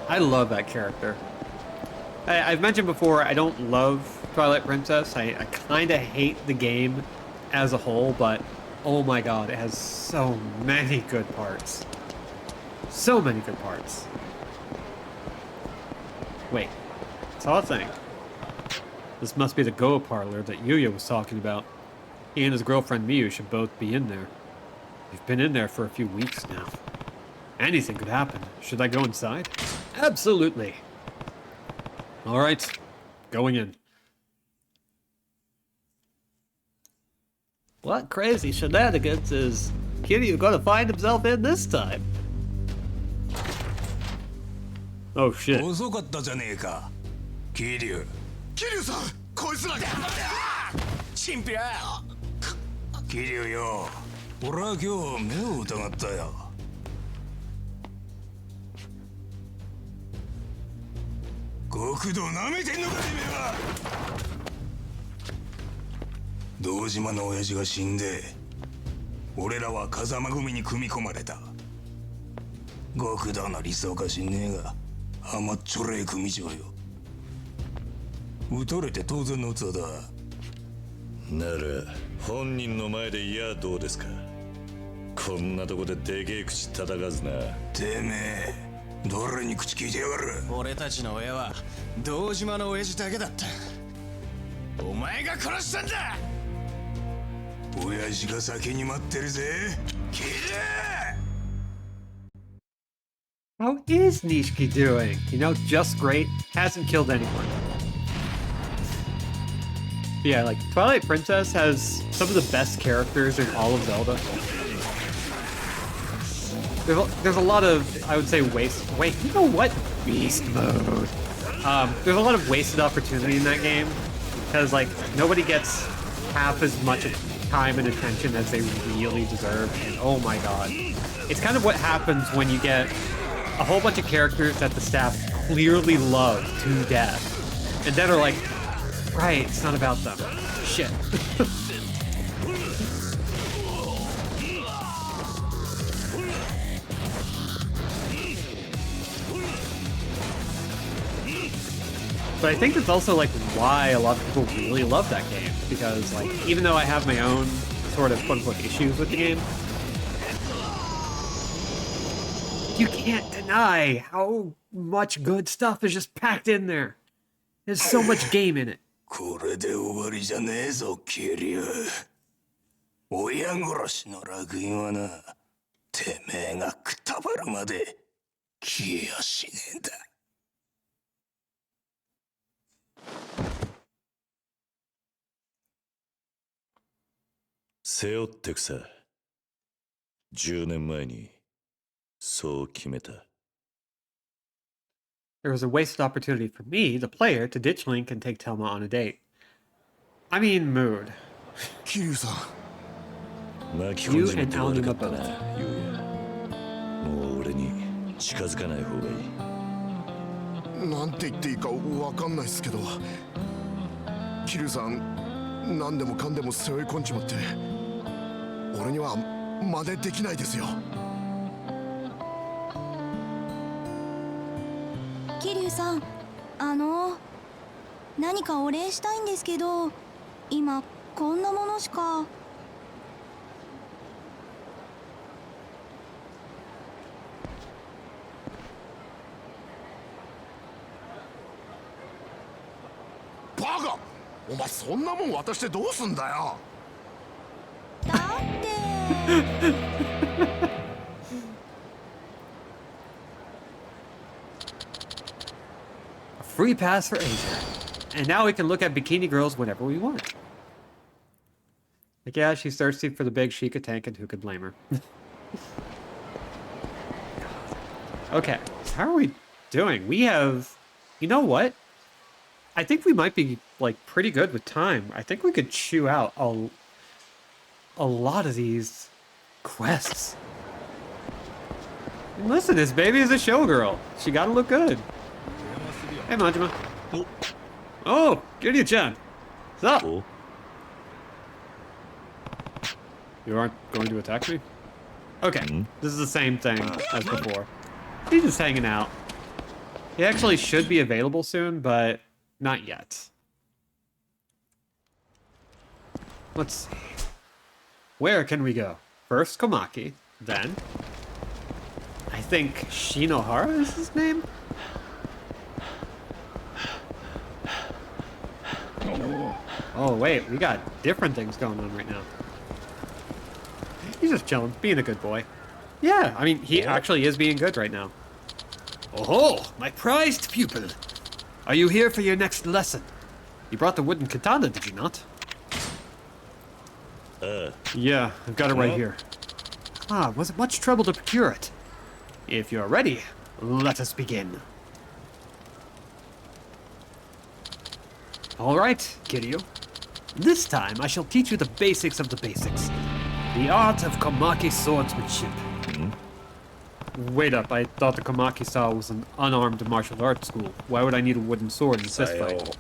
I love that character. I've mentioned before, I don't love Twilight Princess. I kind of hate the game as a whole, but oh my god, it has so many good parts. So many good parts. Wait, saw a thing. This must be the Go parlor that Yuya was talking about. He and his girlfriend Miyu should both be in there. We've been in there for a few weeks now. Anything could happen. Should I go inside? Absolutely. All right, going in. What crazy shenanigans is Kiryu gonna find himself in this time? Oh shit. 遅かったじゃねえか桐生桐生さんこいつらチンピラ桐生よ俺は今日目を疑ったよ極道なめてんのかてめえは堂島の親父が死んで俺らは風間組に組み込まれた極道の理想か知んねえが甘っちょれえ組長よ撃たれて当然の器だなら本人の前でいやどうですかこんなとこででけえ口叩かずなてめえ誰に口聞いてやがる俺たちの親は堂島の親父だけだったお前が殺したんだ親父が先に待ってるぜキレ How is Nishiki doing? You know, just great. Hasn't killed anyone. Yeah, like, Twilight Princess has some of the best characters in all of Zelda. There's a lot of, I would say, waste. Wait, you know what? Beast mode. There's a lot of wasted opportunity in that game. Because, like, nobody gets half as much time and attention as they really deserve. And oh my god. It's kind of what happens when you get a whole bunch of characters that the staff clearly love to death. And then are like, right, it's not about them. Shit. But I think it's also like why a lot of people really love that game. Because like, even though I have my own sort of quote-unquote issues with the game, you can't deny how much good stuff is just packed in there. There's so much game in it. これで終わりじゃねえぞキリュウ親殺しの楽園はなてめえがくたばるまで消えやしねえんだ背負ってくさ10年前にそう決めた There was a wasted opportunity for me, the player, to ditch Link and take Telma on a date. I mean, mood. 桐生さん巻き込んじまって悪かったなユウヤもう俺に近づかない方がいいなんて言っていいかわかんないっすけど桐生さん何でもかんでも背負い込んじまって俺には真似できないですよ桐生さん何かお礼したいんですけど今こんなものしかバカお前そんなもん渡してどうすんだよだってA free pass for Asia. And now we can look at bikini girls whenever we want. Like, yeah, she's thirsty for the big Sheikah tank, and who could blame her? Okay, how are we doing? We have... You know what? I think we might be, like, pretty good with time. I think we could chew out a lot of these quests. And listen, this baby is a showgirl. She gotta look good. Hey, Majima. Oh, Kiryu-chan. What's up?お You aren't going to attack me? Okay, this is the same thing as before. He's just hanging out. He actually should be available soon, but not yet. Let's see. Where can we go? First Komaki, then... I think Shinohara is his name? Oh, wait, we got different things going on right now. He's just chilling, being a good boy. Yeah, I mean, he actually is being good right now. Oh, my prized pupil. Are you here for your next lesson? You brought the wooden katana, did you not? Yeah, I've got it right here. Ah, was it much trouble to procure it? If you're ready, let us begin. All right, Kiryu. This time I shall teach you the basics of the basics. The art of Komaki swordsmanship. Wait up, I thought the Komaki style was an unarmed martial arts school. Why would I need a wooden sword in a fist fight?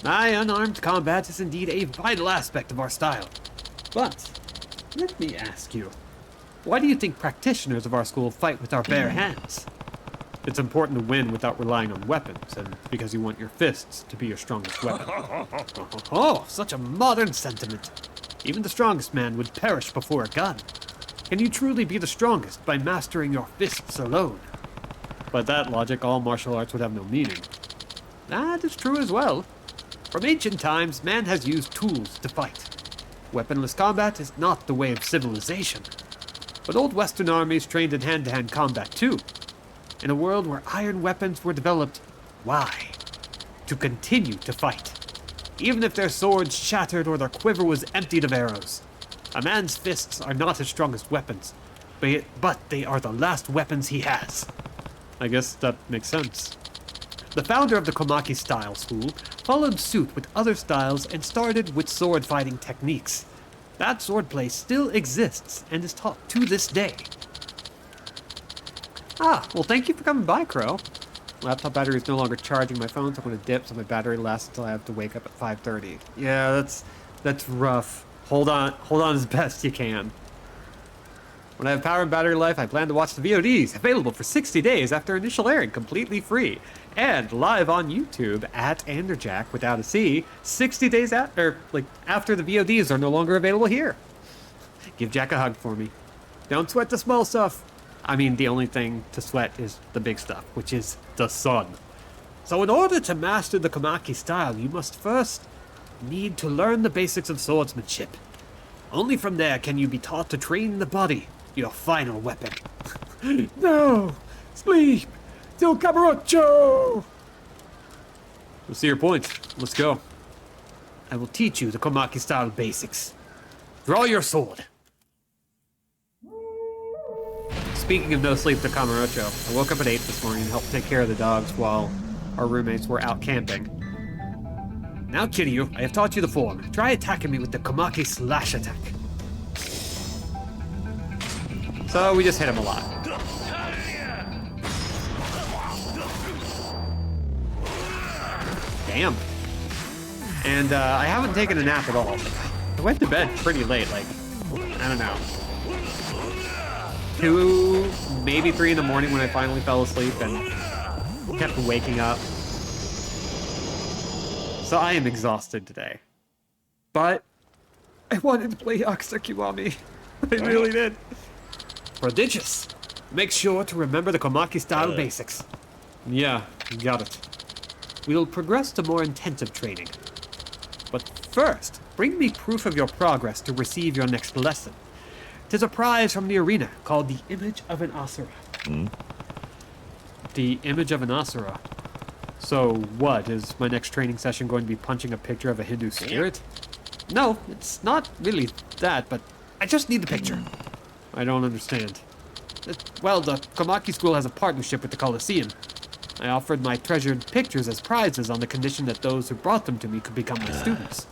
Aye, unarmed combat is indeed a vital aspect of our style. But, let me ask you, why do you think practitioners of our school fight with our bare hands? It's important to win without relying on weapons, and because you want your fists to be your strongest weapon. Oh, such a modern sentiment. Even the strongest man would perish before a gun. Can you truly be the strongest by mastering your fists alone? By that logic, all martial arts would have no meaning. That is true as well. From ancient times, man has used tools to fight. Weaponless combat is not the way of civilization. But old Western armies trained in hand-to-hand combat too. In a world where iron weapons were developed, why? To continue to fight. Even if their swords shattered or their quiver was emptied of arrows. A man's fists are not his strongest weapons, but they are the last weapons he has. I guess that makes sense. The founder of the Komaki style school followed suit with other styles and started with sword fighting techniques. That swordplay still exists and is taught to this day. Ah, well thank you for coming by, Crow. Laptop battery is no longer charging my phone, so I'm gonna dip so my battery lasts until I have to wake up at 5:30. Yeah, that's rough. Hold on as best you can. When I have power and battery life, I plan to watch the VODs, available for 60 days after initial airing, completely free. And live on YouTube at Anderjack without a C, 60 days after the VODs are no longer available here. Give Jack a hug for me. Don't sweat the small stuff. I mean, the only thing to sweat is the big stuff, which is the sun. So in order to master the Komaki style, you must first need to learn the basics of swordsmanship. Only from there can you be taught to train the body, your final weapon. No! Sleep! Till Kamurocho! We'll see your point. Let's go. I will teach you the Komaki style basics. Draw your sword. Speaking of no sleep to Kamurocho, I woke up at 8 this morning and helped take care of the dogs while our roommates were out camping. Now, Kiryu, I have taught you the form. Try attacking me with the Komaki slash attack. So we just hit him a lot. Damn. And I haven't taken a nap at all. I went to bed pretty late, like, I don't know, 2, maybe 3 in the morning when I finally fell asleep and kept waking up. So I am exhausted today. But I wanted to play Yakuza Kiwami. I really did. Prodigious. Make sure to remember the Komaki style basics. Yeah, you got it. We'll progress to more intensive training. But first, bring me proof of your progress to receive your next lesson. 'Tis a prize from the arena called the Image of an Asura. The Image of an Asura? So what, is my next training session going to be punching a picture of a Hindu spirit? No, it's not really that, but I just need the picture. I don't understand. Well, the Komaki school has a partnership with the Coliseum. I offered my treasured pictures as prizes on the condition that those who brought them to me could become my students.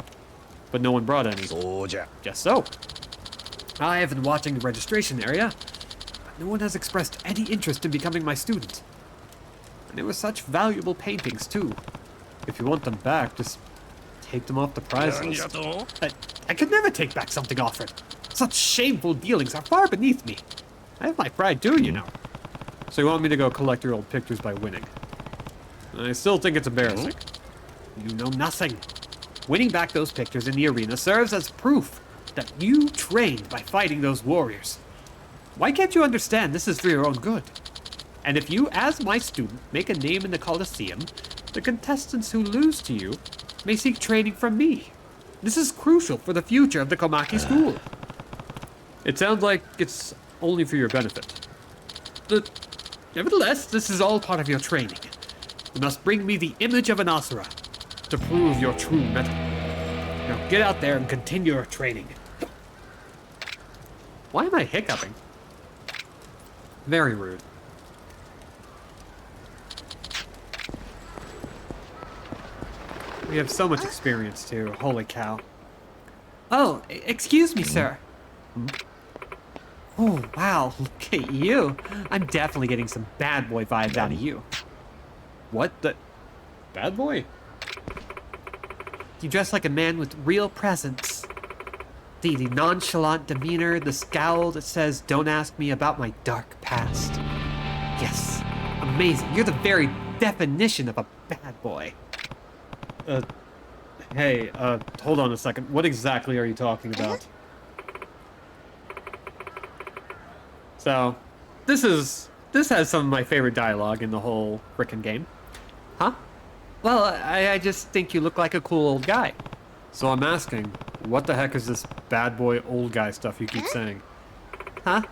But no one brought any. Just so. I have been watching the registration area, but no one has expressed any interest in becoming my student. And they were such valuable paintings, too. If you want them back, just take them off the prize list. I could never take back something offered. Such shameful dealings are far beneath me. I have my pride too, you know. So you want me to go collect your old pictures by winning? I still think it's embarrassing. You know nothing. Winning back those pictures in the arena serves as proof that you trained by fighting those warriors. Why can't you understand this is for your own good? And if you, as my student, make a name in the Coliseum, the contestants who lose to you may seek training from me. This is crucial for the future of the Komaki school. It sounds like it's only for your benefit. But nevertheless, this is all part of your training. You must bring me the image of an Asura to prove your true mettle. Now get out there and continue your training. Why am I hiccuping? Very rude. We have so much experience too. Holy cow. Oh, excuse me, sir. Oh, wow. Look at you. I'm definitely getting some bad boy vibes out of you. What the? Bad boy? You dress like a man with real presence. The nonchalant demeanor, the scowl that says, "Don't ask me about my dark past." Yes, amazing. You're the very definition of a bad boy. Hey, hold on a second. What exactly are you talking about? So, this has some of my favorite dialogue in the whole frickin' game. Huh? Well, I just think you look like a cool old guy. So I'm asking, what the heck is this bad boy old guy stuff you keep saying? Huh?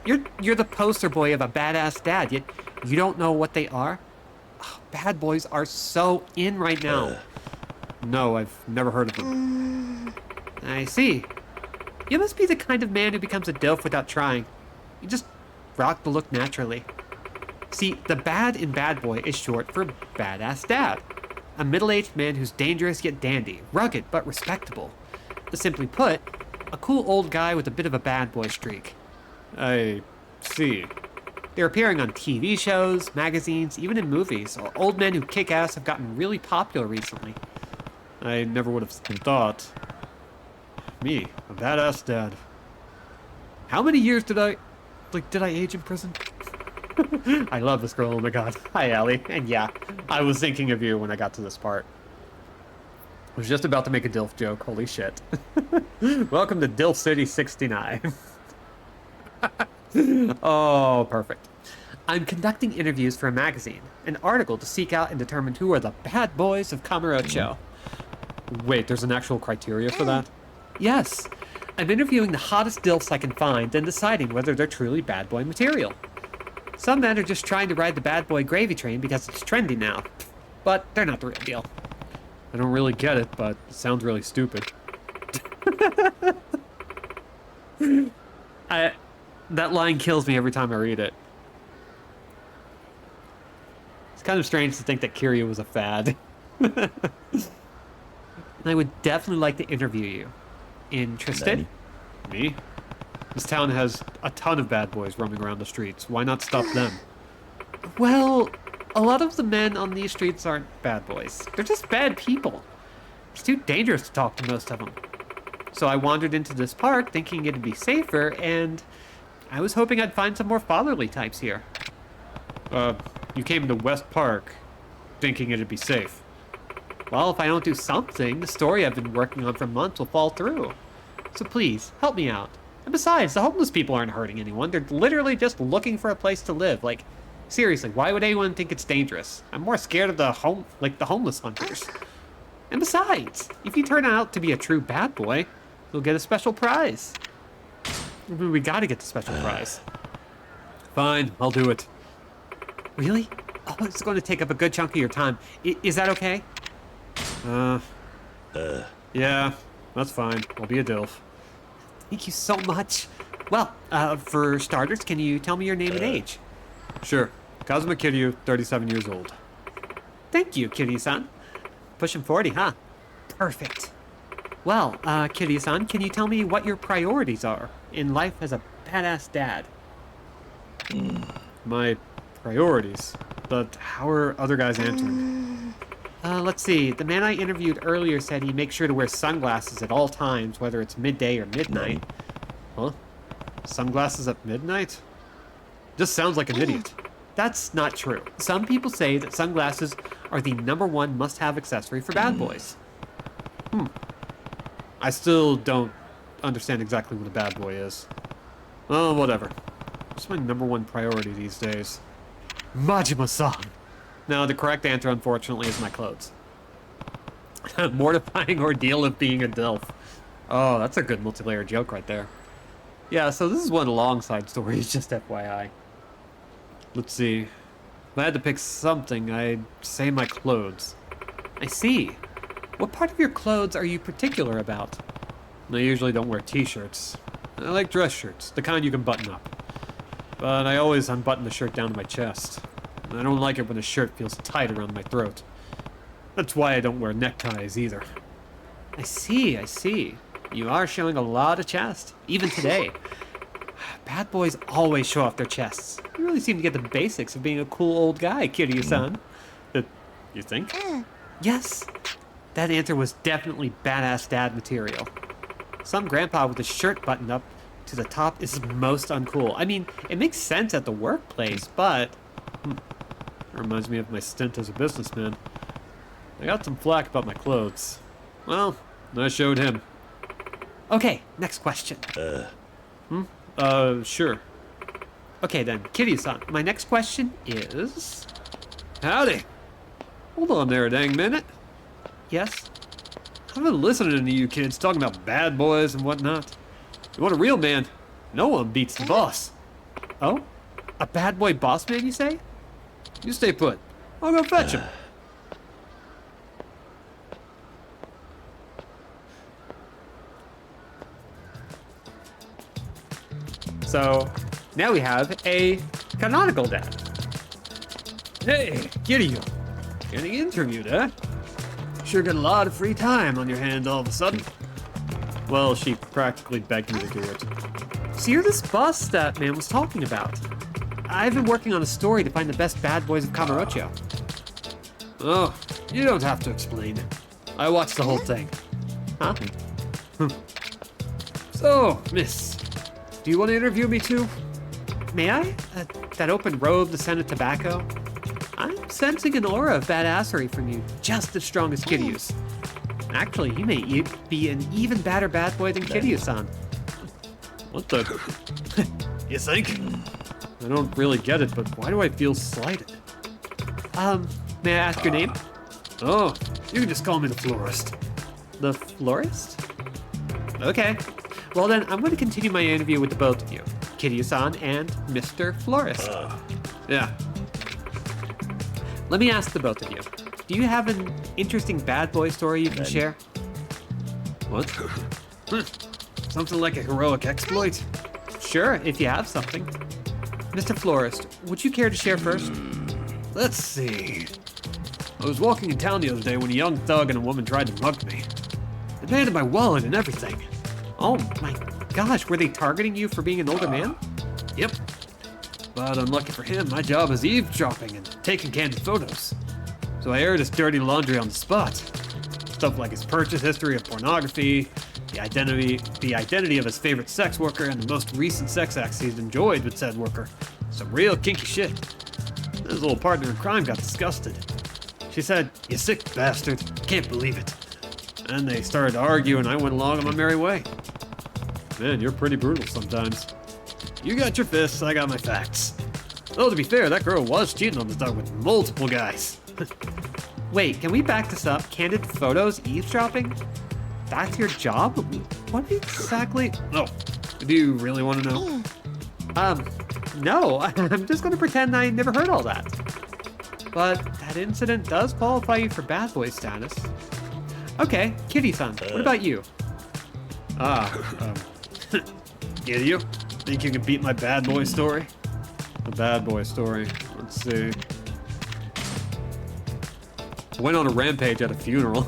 You're the poster boy of a badass dad, yet you don't know what they are? Oh, bad boys are so in right now. No, I've never heard of them. I see. You must be the kind of man who becomes a DILF without trying. You just rock the look naturally. See, the bad in bad boy is short for badass dad. A middle-aged man who's dangerous yet dandy, rugged but respectable. Simply put, a cool old guy with a bit of a bad boy streak. I see. They're appearing on TV shows, magazines, even in movies. Old men who kick ass have gotten really popular recently. I never would have thought. Me, a badass dad. How many years did I age in prison? I love this girl, oh my god. Hi, Allie. And yeah, I was thinking of you when I got to this part. I was just about to make a DILF joke, holy shit. Welcome to DILF City 69. Oh, perfect. I'm conducting interviews for a magazine, an article to seek out and determine who are the bad boys of Kamurocho. Wait, there's an actual criteria for that? Yes. I'm interviewing the hottest DILFs I can find and deciding whether they're truly bad boy material. Some men are just trying to ride the bad boy gravy train because it's trendy now. But they're not the real deal. I don't really get it, but it sounds really stupid. That line kills me every time I read it. It's kind of strange to think that Kiryu was a fad. I would definitely like to interview you. Interested? Me? This town has a ton of bad boys roaming around the streets. Why not stop them? Well, a lot of the men on these streets aren't bad boys. They're just bad people. It's too dangerous to talk to most of them. So I wandered into this park thinking it'd be safer, and I was hoping I'd find some more fatherly types here. You came to West Park thinking it'd be safe. Well, if I don't do something, the story I've been working on for months will fall through. So please, help me out. And besides, the homeless people aren't hurting anyone. They're literally just looking for a place to live. Like, seriously, why would anyone think it's dangerous? I'm more scared of the homeless hunters. And besides, if you turn out to be a true bad boy, you'll get a special prize. I mean, we gotta get the special prize. Fine, I'll do it. Really? Oh, it's going to take up a good chunk of your time. Is that okay? Yeah, that's fine. I'll be a DILF. Thank you so much. Well, for starters, can you tell me your name and age? Sure. Kazuma Kiryu, 37 years old. Thank you, Kiryu-san. Pushing 40, huh? Perfect. Well, Kiryu-san, can you tell me what your priorities are in life as a badass dad? My priorities? But how are other guys answering? Let's see. The man I interviewed earlier said he makes sure to wear sunglasses at all times, whether it's midday or midnight. Huh? Sunglasses at midnight? Just sounds like an idiot. That's not true. Some people say that sunglasses are the #1 must-have accessory for bad boys. I still don't understand exactly what a bad boy is. Oh, whatever. What's my #1 priority these days? Majima-san! No, the correct answer, unfortunately, is my clothes. Mortifying ordeal of being a DILF. Oh, that's a good multiplayer joke right there. Yeah, so this is one long side story, just FYI. Let's see. If I had to pick something, I'd say my clothes. I see. What part of your clothes are you particular about? I usually don't wear t-shirts. I like dress shirts, the kind you can button up. But I always unbutton the shirt down to my chest. I don't like it when the shirt feels tight around my throat. That's why I don't wear neckties either. I see, I see. You are showing a lot of chest, even today. Bad boys always show off their chests. You really seem to get the basics of being a cool old guy, Kiryu-san. You think? Yes. That answer was definitely badass dad material. Some grandpa with his shirt buttoned up to the top is most uncool. I mean, it makes sense at the workplace, but... It reminds me of my stint as a businessman. I got some flack about my clothes. Well, I showed him. Okay, next question. Sure. Okay then, Kiryu-san, my next question is... Howdy. Hold on there a dang minute. Yes? I've been listening to you kids talking about bad boys and whatnot. You want a real man? No one beats the boss. Oh? A bad boy boss man, you say? You stay put. I'll go fetch him. So, now we have a canonical dad. Hey, Kiryu. Getting interviewed, huh? Sure got a lot of free time on your hands all of a sudden. Well, she practically begged me to do it. So you're this boss that man was talking about. I've been working on a story to find the best bad boys of Kamurocho. Oh, you don't have to explain. I watched the whole thing. Huh? So, miss, do you want to interview me too? May I? That open robe, the scent of tobacco? I'm sensing an aura of badassery from you, just as strong as Kiryu's. Actually, you may be an even badder bad boy than Kiryu-san. What the? You think? I don't really get it, but why do I feel slighted? May I ask your name? Oh, you can just call me the florist. The florist? Okay. Well then, I'm going to continue my interview with the both of you, Kiryu-san and Mr. Florist. Yeah. Let me ask the both of you. Do you have an interesting bad boy story you can share? What? Something like a heroic exploit? Sure, if you have something. Mr. Florist, would you care to share first? Let's see. I was walking in town the other day when a young thug and a woman tried to mug me. They demanded my wallet and everything. Oh my gosh, were they targeting you for being an older man? Yep. But unlucky for him, my job is eavesdropping and taking candid photos. So I aired his dirty laundry on the spot. Stuff like his purchase history of pornography, the identity of his favorite sex worker, and the most recent sex acts he's enjoyed with said worker. Some real kinky shit. His little partner in crime got disgusted. She said, "You sick bastard, can't believe it." And they started to argue and I went along on my merry way. Man, you're pretty brutal sometimes. You got your fists, I got my facts. Though to be fair, that girl was cheating on this dog with multiple guys. Wait, can we back this up? Candid photos, eavesdropping? That's your job? What exactly? Oh, do you really want to know? No, I'm just going to pretend I never heard all that. But that incident does qualify you for bad boy status. Okay, Kitty-san, what about you? Get you? Think you can beat my bad boy story? A bad boy story. Let's see. Went on a rampage at a funeral.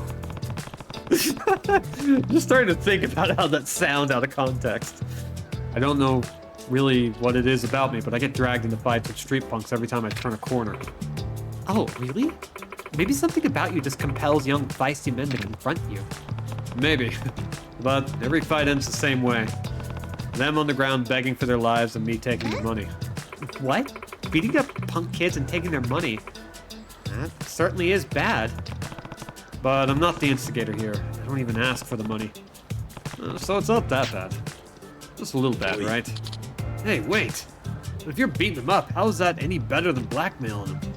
Just starting to think about how that sounds out of context. I don't know really what it is about me, but I get dragged into fights with street punks every time I turn a corner. Oh, really? Maybe something about you just compels young feisty men to confront you. Maybe. But every fight ends the same way. Them on the ground begging for their lives and me taking their money. What? Beating up punk kids and taking their money? That certainly is bad. But I'm not the instigator here. I don't even ask for the money. So it's not that bad. Just a little bad, right? Hey, wait. If you're beating them up, how is that any better than blackmailing them?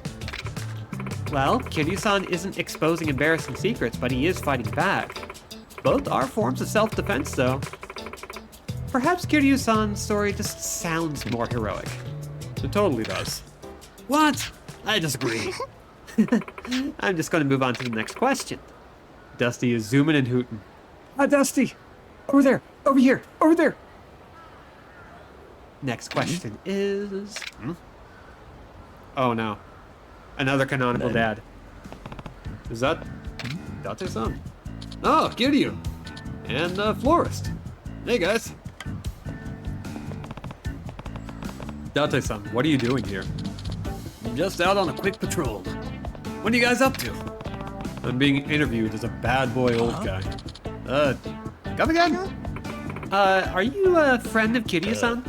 Well, Kiryu-san isn't exposing embarrassing secrets, but he is fighting back. Both are forms of self-defense, though. Perhaps Kiryu-san's story just sounds more heroic. It totally does. What? I disagree. I'm just going to move on to the next question. Dusty is zooming and hooting. Dusty! Over there! Over here! Over there! Next question is... Oh no. Another canonical dad. Is that Date-san? Oh, Kiryu! And the florist. Hey guys. Date-san, what are you doing here? Just out on a quick patrol. What are you guys up to? I'm being interviewed as a bad boy old guy. Come again? Are you a friend of Kiryu-san?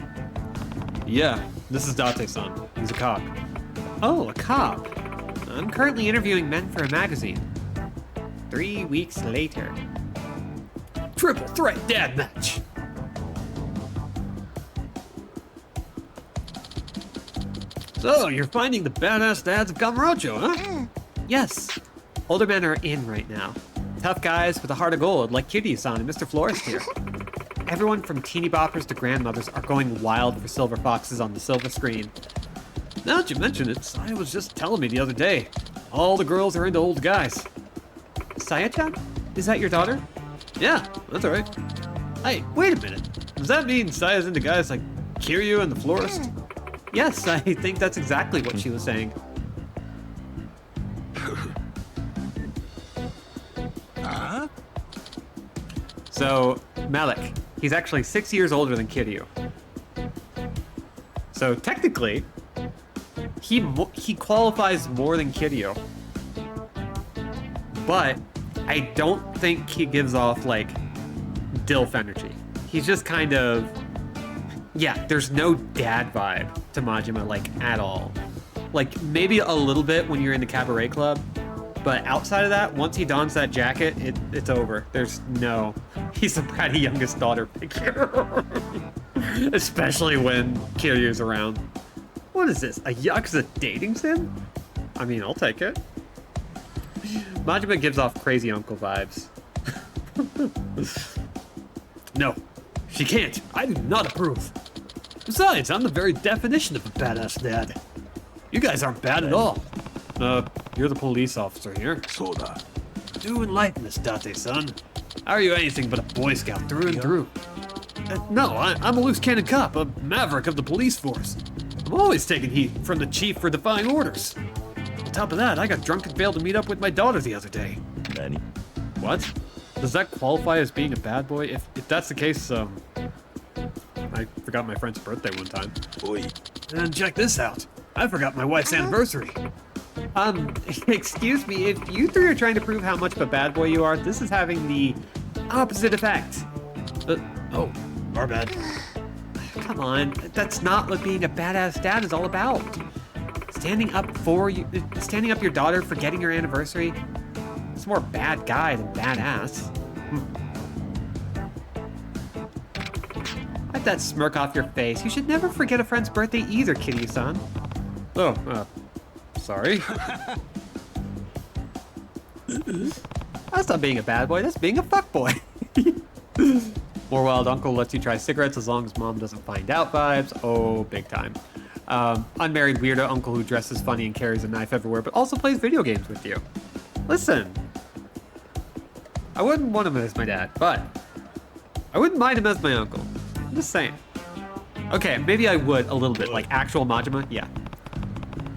Yeah, this is Date-san. He's a cop. Oh, a cop. I'm currently interviewing men for a magazine. 3 weeks later. Triple threat dad match. So, you're finding the badass dads of Kamurocho, huh? Yes. Older men are in right now. Tough guys with a heart of gold, like Kiryu-san and Mr. Florist here. Everyone from teeny boppers to grandmothers are going wild for silver foxes on the silver screen. Now that you mention it, Saya was just telling me the other day. All the girls are into old guys. Saya-chan? Is that your daughter? Yeah, that's alright. Hey, wait a minute. Does that mean Saya's into guys like Kiryu and the florist? Yes, I think that's exactly what she was saying. So, Malik, he's actually 6 years older than Kiryu. So technically, he qualifies more than Kiryu. But I don't think he gives off, like, DILF energy. He's just kind of... Yeah, there's no dad vibe to Majima, like, at all. Like, maybe a little bit when you're in the cabaret club, but outside of that, once he dons that jacket, it's over. There's no... He's a bratty youngest daughter figure. Especially when Kiryu's around. What is this, a Yakuza dating sim? I mean, I'll take it. Majima gives off crazy uncle vibes. No, she can't. I do not approve. Besides, I'm the very definition of a badass dad. You guys aren't bad at all. You're the police officer here. Soda. Do enlighten us, Date-san. How are you anything but a Boy Scout through and through? No, I'm a loose cannon cop, a maverick of the police force. I'm always taking heat from the chief for defying orders. On top of that, I got drunk and failed to meet up with my daughter the other day. Nani? What? Does that qualify as being a bad boy? If that's the case, I forgot my friend's birthday one time. Oi. And check this out. I forgot my wife's anniversary. Excuse me, if you three are trying to prove how much of a bad boy you are, this is having the opposite effect. Oh, our bad. Come on, that's not what being a badass dad is all about. Standing up your daughter for getting your anniversary. It's more bad guy than badass. Wipe that smirk off your face. You should never forget a friend's birthday either, Kiryu-san. Oh, sorry. That's not being a bad boy, that's being a fuckboy. More wild uncle lets you try cigarettes as long as mom doesn't find out vibes. Oh, big time. Unmarried weirdo uncle who dresses funny and carries a knife everywhere, but also plays video games with you. Listen, I wouldn't want him as my dad, but I wouldn't mind him as my uncle. I'm just saying. Okay, maybe I would a little bit, like actual Majima, yeah.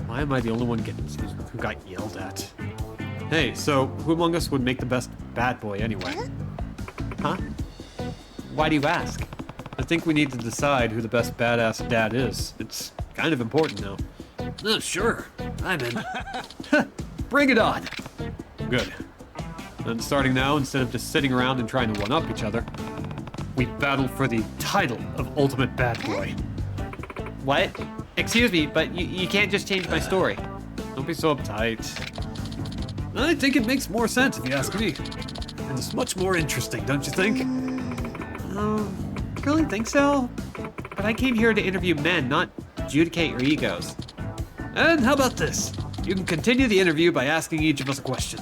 Why am I the only one who got yelled at? Hey, so who among us would make the best bad boy anyway? Huh? Why do you ask? I think we need to decide who the best badass dad is. It's kind of important now. Sure, I'm in. Bring it on! Good. And starting now, instead of just sitting around and trying to one-up each other, we battle for the title of Ultimate Bad Boy. What? Excuse me, but you can't just change my story. Don't be so uptight. I think it makes more sense if you ask me. And it's much more interesting, don't you think? Really think so? But I came here to interview men, not adjudicate your egos. And how about this? you can continue the interview by asking each of us a question.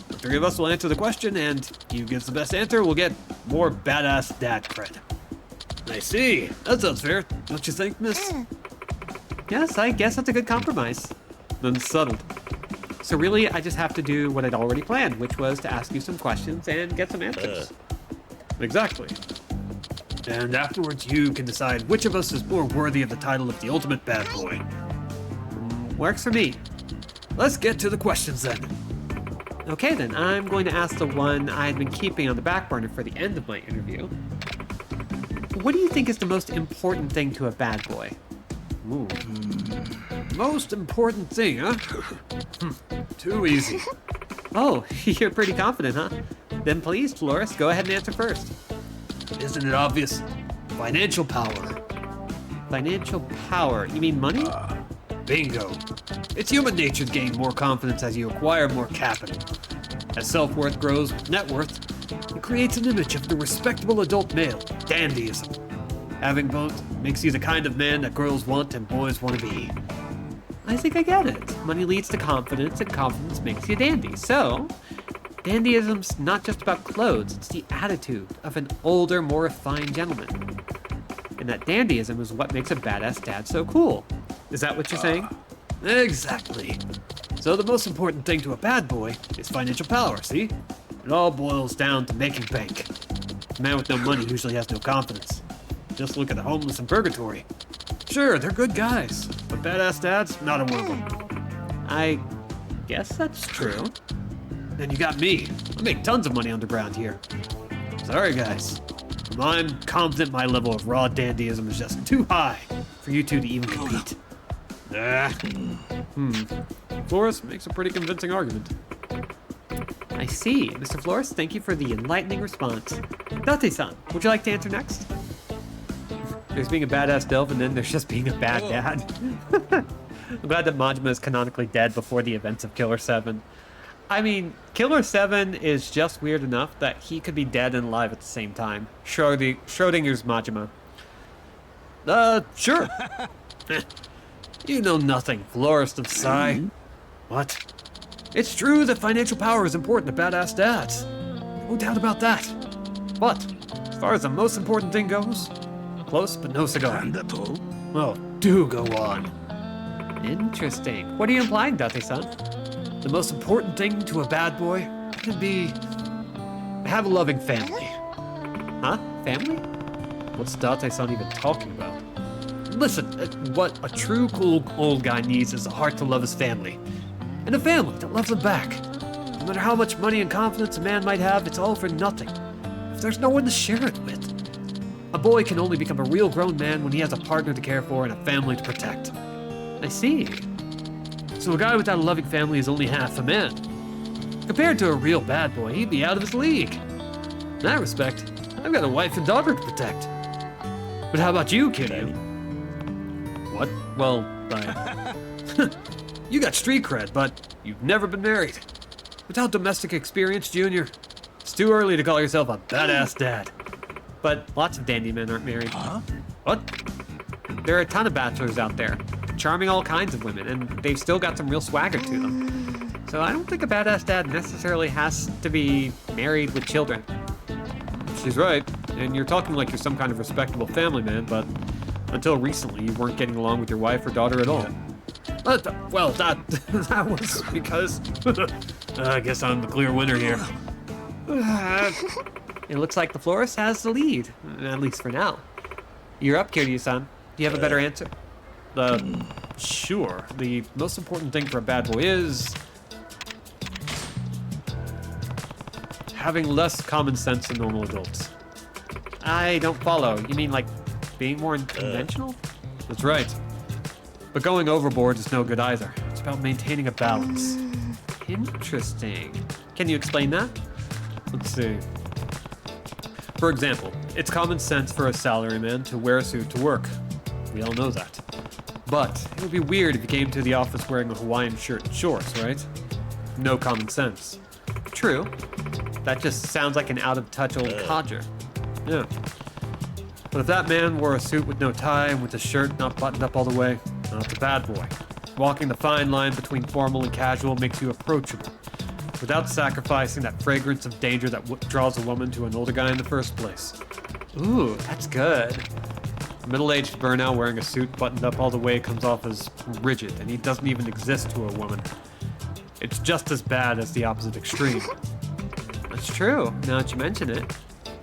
The three of us will answer the question, and who gives the best answer will get more badass dad cred. I see. That sounds fair, don't you think, miss? Yes, I guess that's a good compromise. Unsettled. So really, I just have to do what I'd already planned, which was to ask you some questions and get some answers. Exactly. And afterwards, you can decide which of us is more worthy of the title of the ultimate bad boy. Works for me. Let's get to the questions then. Okay then, I'm going to ask the one I had been keeping on the back burner for the end of my interview. What do you think is the most important thing to a bad boy? Ooh. Most important thing, huh? Too easy. Oh, you're pretty confident, huh? Then please, Dolores, go ahead and answer first. Isn't it obvious? Financial power. Financial power? You mean money? Bingo. It's human nature to gain more confidence as you acquire more capital. As self-worth grows with net worth, it creates an image of the respectable adult male, dandyism. Having both makes you the kind of man that girls want and boys want to be. I think I get it. Money leads to confidence, and confidence makes you dandy. So, dandyism's not just about clothes, it's the attitude of an older, more refined gentleman. And that dandyism is what makes a badass dad so cool. Is that what you're saying? Exactly. So the most important thing to a bad boy is financial power, see? It all boils down to making bank. A man with no money usually has no confidence. Just look at the homeless in purgatory. Sure, they're good guys, but badass dads, not a one of them. I guess that's true. Then you got me. I make tons of money underground here. Sorry, guys. I'm confident my level of raw dandyism is just too high for you two to even compete. Flores makes a pretty convincing argument. I see. Mr. Flores, thank you for the enlightening response. Date-san, would you like to answer next? There's being a badass DILF, and then there's just being a bad dad. I'm glad that Majima is canonically dead before the events of Killer 7. I mean, Killer 7 is just weird enough that he could be dead and alive at the same time. Schrodinger's Majima. Sure. You know nothing, Florist of Psy. What? It's true that financial power is important to badass dads. No doubt about that. But, as far as the most important thing goes, close but no cigar. Well, do go on. Interesting. What are you implying, Date-san? The most important thing to a bad boy can be have a loving family. Huh? Family? What's Date-san even talking about? Listen, what a true cool old guy needs is a heart to love his family. And a family that loves him back. No matter how much money and confidence a man might have, it's all for nothing if there's no one to share it with. A boy can only become a real grown man when he has a partner to care for and a family to protect. I see. So a guy without a loving family is only half a man. Compared to a real bad boy, he'd be out of his league. In that respect, I've got a wife and daughter to protect. But how about you, Kiryu? What? Well, You got street cred, but you've never been married. Without domestic experience, Junior, it's too early to call yourself a badass dad. but lots of dandy men aren't married. Huh? What? There are a ton of bachelors out there, charming all kinds of women, and they've still got some real swagger to them. So I don't think a badass dad necessarily has to be married with children. She's right, and you're talking like you're some kind of respectable family man, but until recently you weren't getting along with your wife or daughter at all. Well, that was because I guess I'm the clear winner here. It looks like the florist has the lead, at least for now. You're up, Kiryu-san. Do you have a better answer? Sure. The most important thing for a bad boy is having less common sense than normal adults. I don't follow. You mean like being more conventional? That's right. But going overboard is no good either. It's about maintaining a balance. Interesting. Can you explain that? Let's see. For example, it's common sense for a salaryman to wear a suit to work. We all know that. But it would be weird if you came to the office wearing a Hawaiian shirt and shorts, right? No common sense. True. That just sounds like an out-of-touch old codger. Yeah. But if that man wore a suit with no tie and with his shirt not buttoned up all the way, not the bad boy. Walking the fine line between formal and casual makes you approachable, without sacrificing that fragrance of danger that draws a woman to an older guy in the first place. Ooh, that's good. A middle-aged burnout wearing a suit buttoned up all the way comes off as rigid, and he doesn't even exist to a woman. It's just as bad as the opposite extreme. That's true, now that you mention it.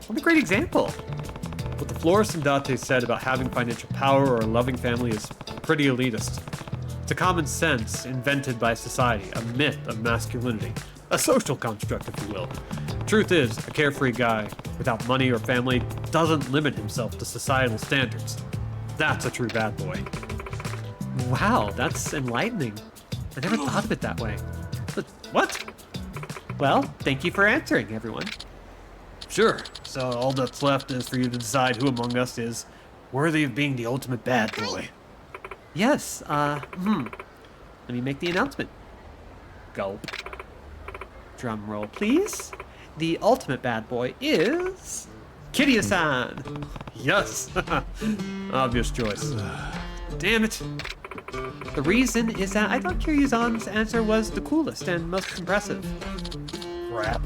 What a great example. What the florist and Date said about having financial power or a loving family is pretty elitist. It's a common sense invented by society, a myth of masculinity, a social construct, if you will. Truth is, a carefree guy without money or family doesn't limit himself to societal standards. That's a true bad boy. Wow, that's enlightening. I never thought of it that way. But what? Well, thank you for answering, everyone. Sure, so all that's left is for you to decide who among us is worthy of being the ultimate bad boy. Yes, let me make the announcement. Gulp. Drum roll, please. The ultimate bad boy is... Kiryu-san! Yes! Obvious choice. Damn it. The reason is that I thought Kiryu-san's answer was the coolest and most impressive. Crap.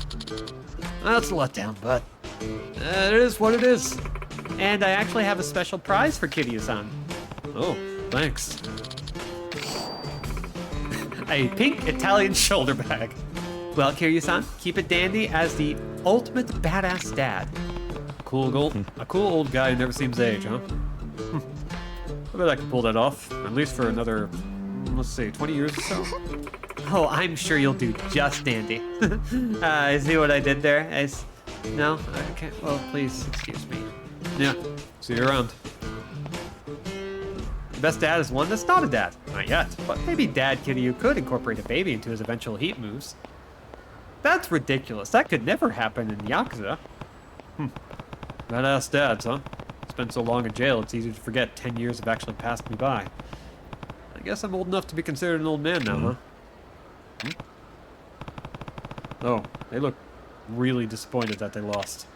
That's a letdown, but it is what it is. And I actually have a special prize for Kiryu-san. Oh, thanks. A pink Italian shoulder bag. Well, Kiryu-san, keep it dandy as the ultimate badass dad. A cool old guy who never seems age, huh? I bet I can pull that off, at least for another, let's see, 20 years or so. Oh, I'm sure you'll do just dandy. See what I did there? No? Okay, well, please excuse me. Yeah, see you around. The best dad is one that's not a dad. Not yet, but maybe Dad Kiryu could incorporate a baby into his eventual heat moves. That's ridiculous. That could never happen in Yakuza. Badass dads, huh? Spent so long in jail, it's easy to forget 10 years have actually passed me by. I guess I'm old enough to be considered an old man now, huh? Oh, they look really disappointed that they lost.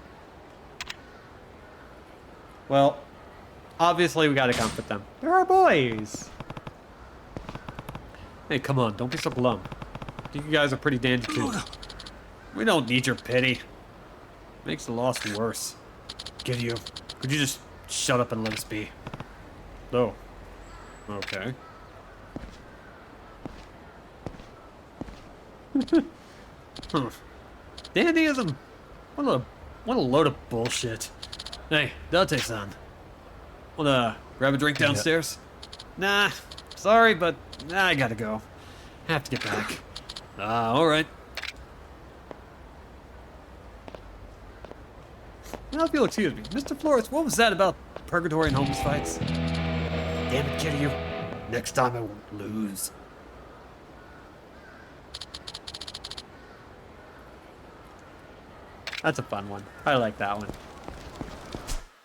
Well, obviously we gotta comfort them. They're our boys. Hey, come on, don't be so glum. I think you guys are pretty dandy too. We don't need your pity. Makes the loss worse. Could you just shut up and let us be? Oh. Okay. Dandyism? What a load of bullshit. Hey, Date-san. Wanna grab a drink downstairs? Nah, sorry, but I gotta go. Have to get back. Alright. Now, if you'll excuse me, Mr. Flores, what was that about purgatory and homeless fights? Damn it, Kiryu. Next time I won't lose. That's a fun one. I like that one.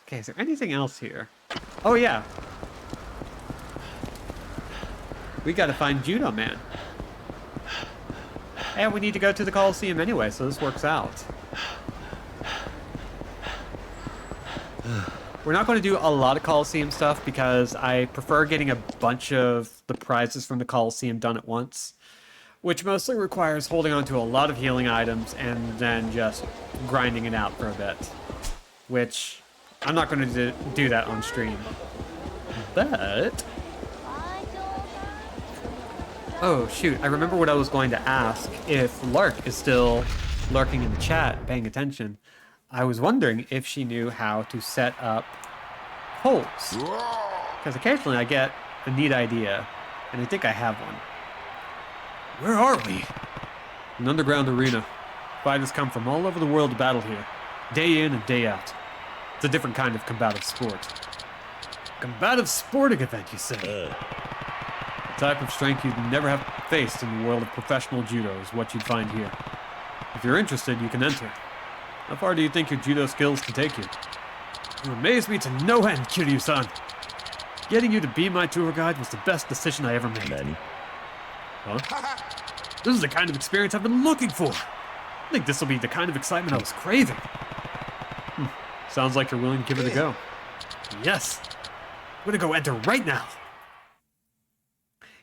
Okay, is there anything else here? Oh, yeah. We gotta find Judo Man. And we need to go to the Coliseum anyway, so this works out. We're not going to do a lot of Coliseum stuff because I prefer getting a bunch of the prizes from the Coliseum done at once, which mostly requires holding on to a lot of healing items and then just grinding it out for a bit, which I'm not going to do that on stream. But... oh, shoot. I remember what I was going to ask. If Lark is still lurking in the chat, paying attention, I was wondering if she knew how to set up holes. Because occasionally I get a neat idea, and I think I have one. Where are we? An underground arena. Fighters come from all over the world to battle here, day in and day out. It's a different kind of combative sport. Combative sporting event, you say? The type of strength you'd never have faced in the world of professional judo is what you'd find here. If you're interested, you can enter. How far do you think your judo skills can take you? You amaze me to no end, Kiryu-san. Getting you to be my tour guide was the best decision I ever made. Nani? Huh? This is the kind of experience I've been looking for. I think this will be the kind of excitement I was craving. Sounds like you're willing to give it a go. Yes. I'm gonna go enter right now.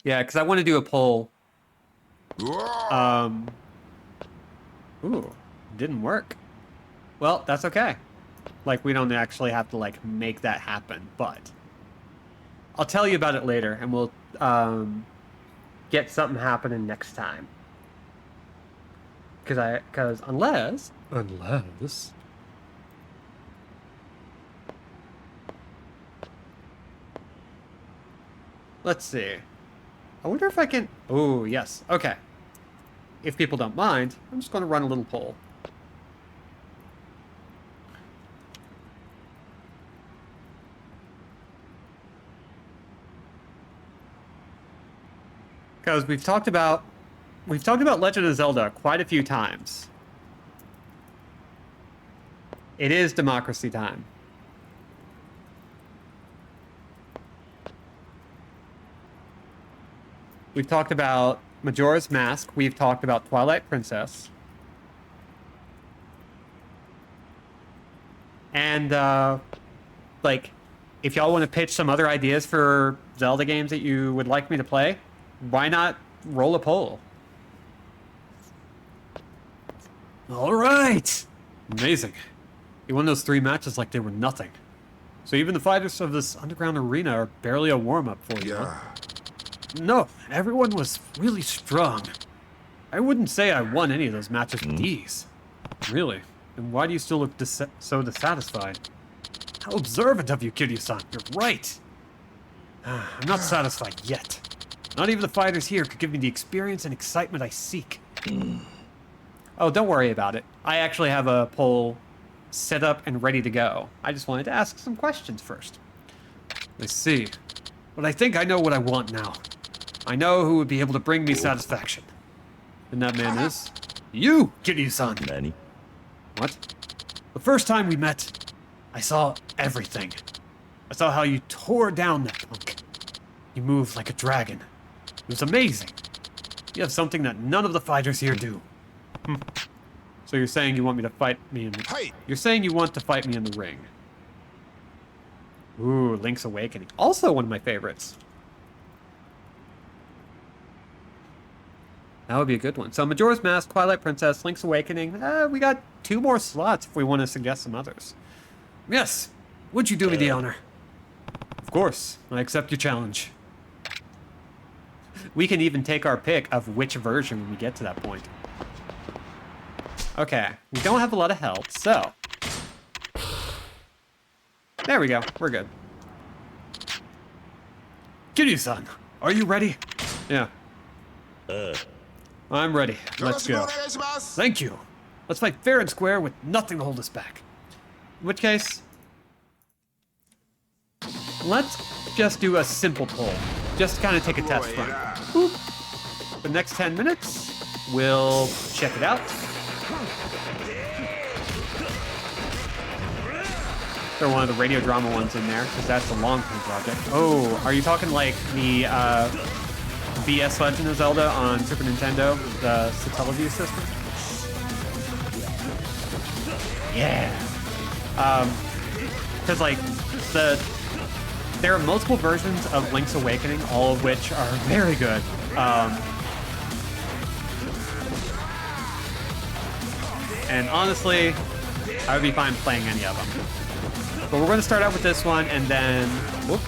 Yeah, because I want to do a poll. Ooh, didn't work. Well, that's okay. Like, we don't actually have to, like, make that happen, but I'll tell you about it later, and we'll get something happening next time. Because unless... Let's see. I wonder if I can... Oh, yes. Okay. If people don't mind, I'm just going to run a little poll. Because we've talked about Legend of Zelda quite a few times. It is democracy time. We've talked about Majora's Mask. We've talked about Twilight Princess. And, like, if y'all want to pitch some other ideas for Zelda games that you would like me to play, why not roll a poll? All right. Amazing. You won those 3 matches like they were nothing. So even the fighters of this underground arena are barely a warm-up for you. Huh? No, everyone was really strong. I wouldn't say I won any of those matches with ease. Really? And why do you still look so dissatisfied? How observant of you, Kiryu-san. You're right. I'm not satisfied yet. Not even the fighters here could give me the experience and excitement I seek. Oh, don't worry about it. I actually have a poll set up and ready to go. I just wanted to ask some questions first. I see. But I think I know what I want now. I know who would be able to bring me satisfaction. And that man is... you, Kiryu-san. Nani? What? The first time we met, I saw everything. I saw how you tore down that punk. You moved like a dragon. It was amazing. You have something that none of the fighters here do. So you're saying you want me to fight me in the... Hey! You're saying you want to fight me in the ring. Ooh, Link's Awakening. Also one of my favorites. That would be a good one. So Majora's Mask, Twilight Princess, Link's Awakening. We got 2 more slots if we want to suggest some others. Yes. Would you do me the honor? Of course. I accept your challenge. We can even take our pick of which version when we get to that point. Okay. We don't have a lot of health, so... there we go. We're good. Kiryu-san, are you ready? Yeah. I'm ready. Let's go. Thank you. Let's fight fair and square with nothing to hold us back. In which case, let's just do a simple poll. Just to kind of take a test run. Boop. For the next 10 minutes, we'll check it out. Throw one of the radio drama ones in there, because that's a long-term project. Oh, are you talking like the BS Legend of Zelda on Super Nintendo, the Satellaview system? Yeah. Because like there are multiple versions of Link's Awakening, all of which are very good. And honestly, I would be fine playing any of them. But we're going to start out with this one, and then whoop,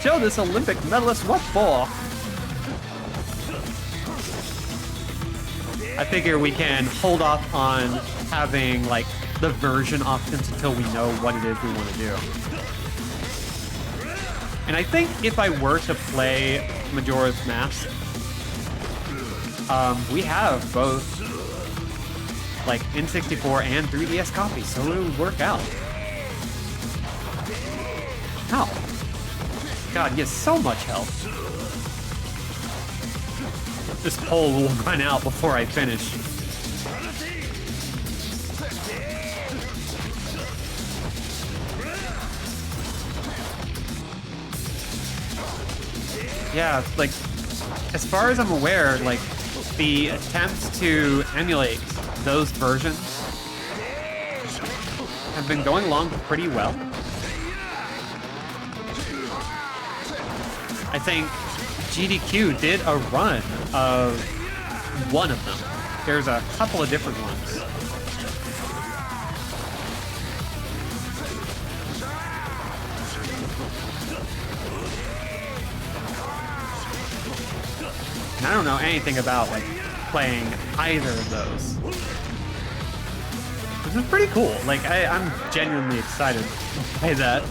show this Olympic medalist what for. I figure we can hold off on having like the version options until we know what it is we want to do. And I think if I were to play Majora's Mask, we have both like N64 and 3DS copies, so it would work out. Ow. God, he has so much health. This pole will run out before I finish. Yeah, like, as far as I'm aware, like, the attempts to emulate those versions have been going along pretty well. I think GDQ did a run of one of them. There's a couple of different ones. And I don't know anything about like playing either of those. This is pretty cool. Like I'm genuinely excited to play that.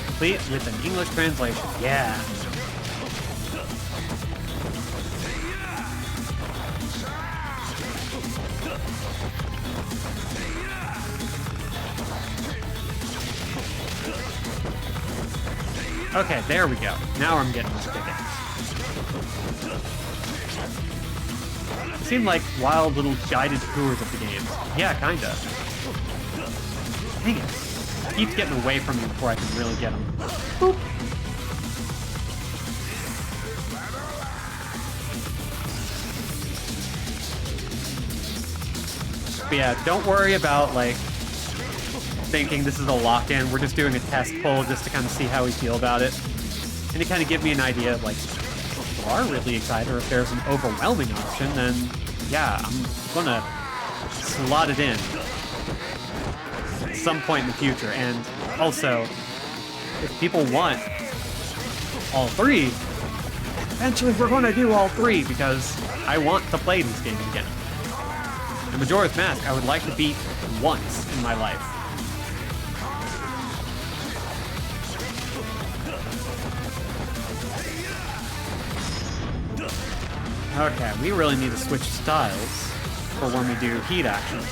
Complete with an English translation. Yeah. Okay, there we go. Now I'm getting this ticket. Seem like wild little guided tours of the games. Yeah, kinda. Dang it. Keeps getting away from me before I can really get him. Boop. But yeah, don't worry about like thinking this is a lock-in. We're just doing a test pull just to kind of see how we feel about it. And to kind of give me an idea of like, if you are really excited or if there's an overwhelming option, then yeah, I'm gonna slot it in at some point in the future. And also, if people want all three, eventually we're gonna do all three because I want to play these games again. And Majora's Mask, I would like to beat once in my life. Okay, we really need to switch styles for when we do heat actions.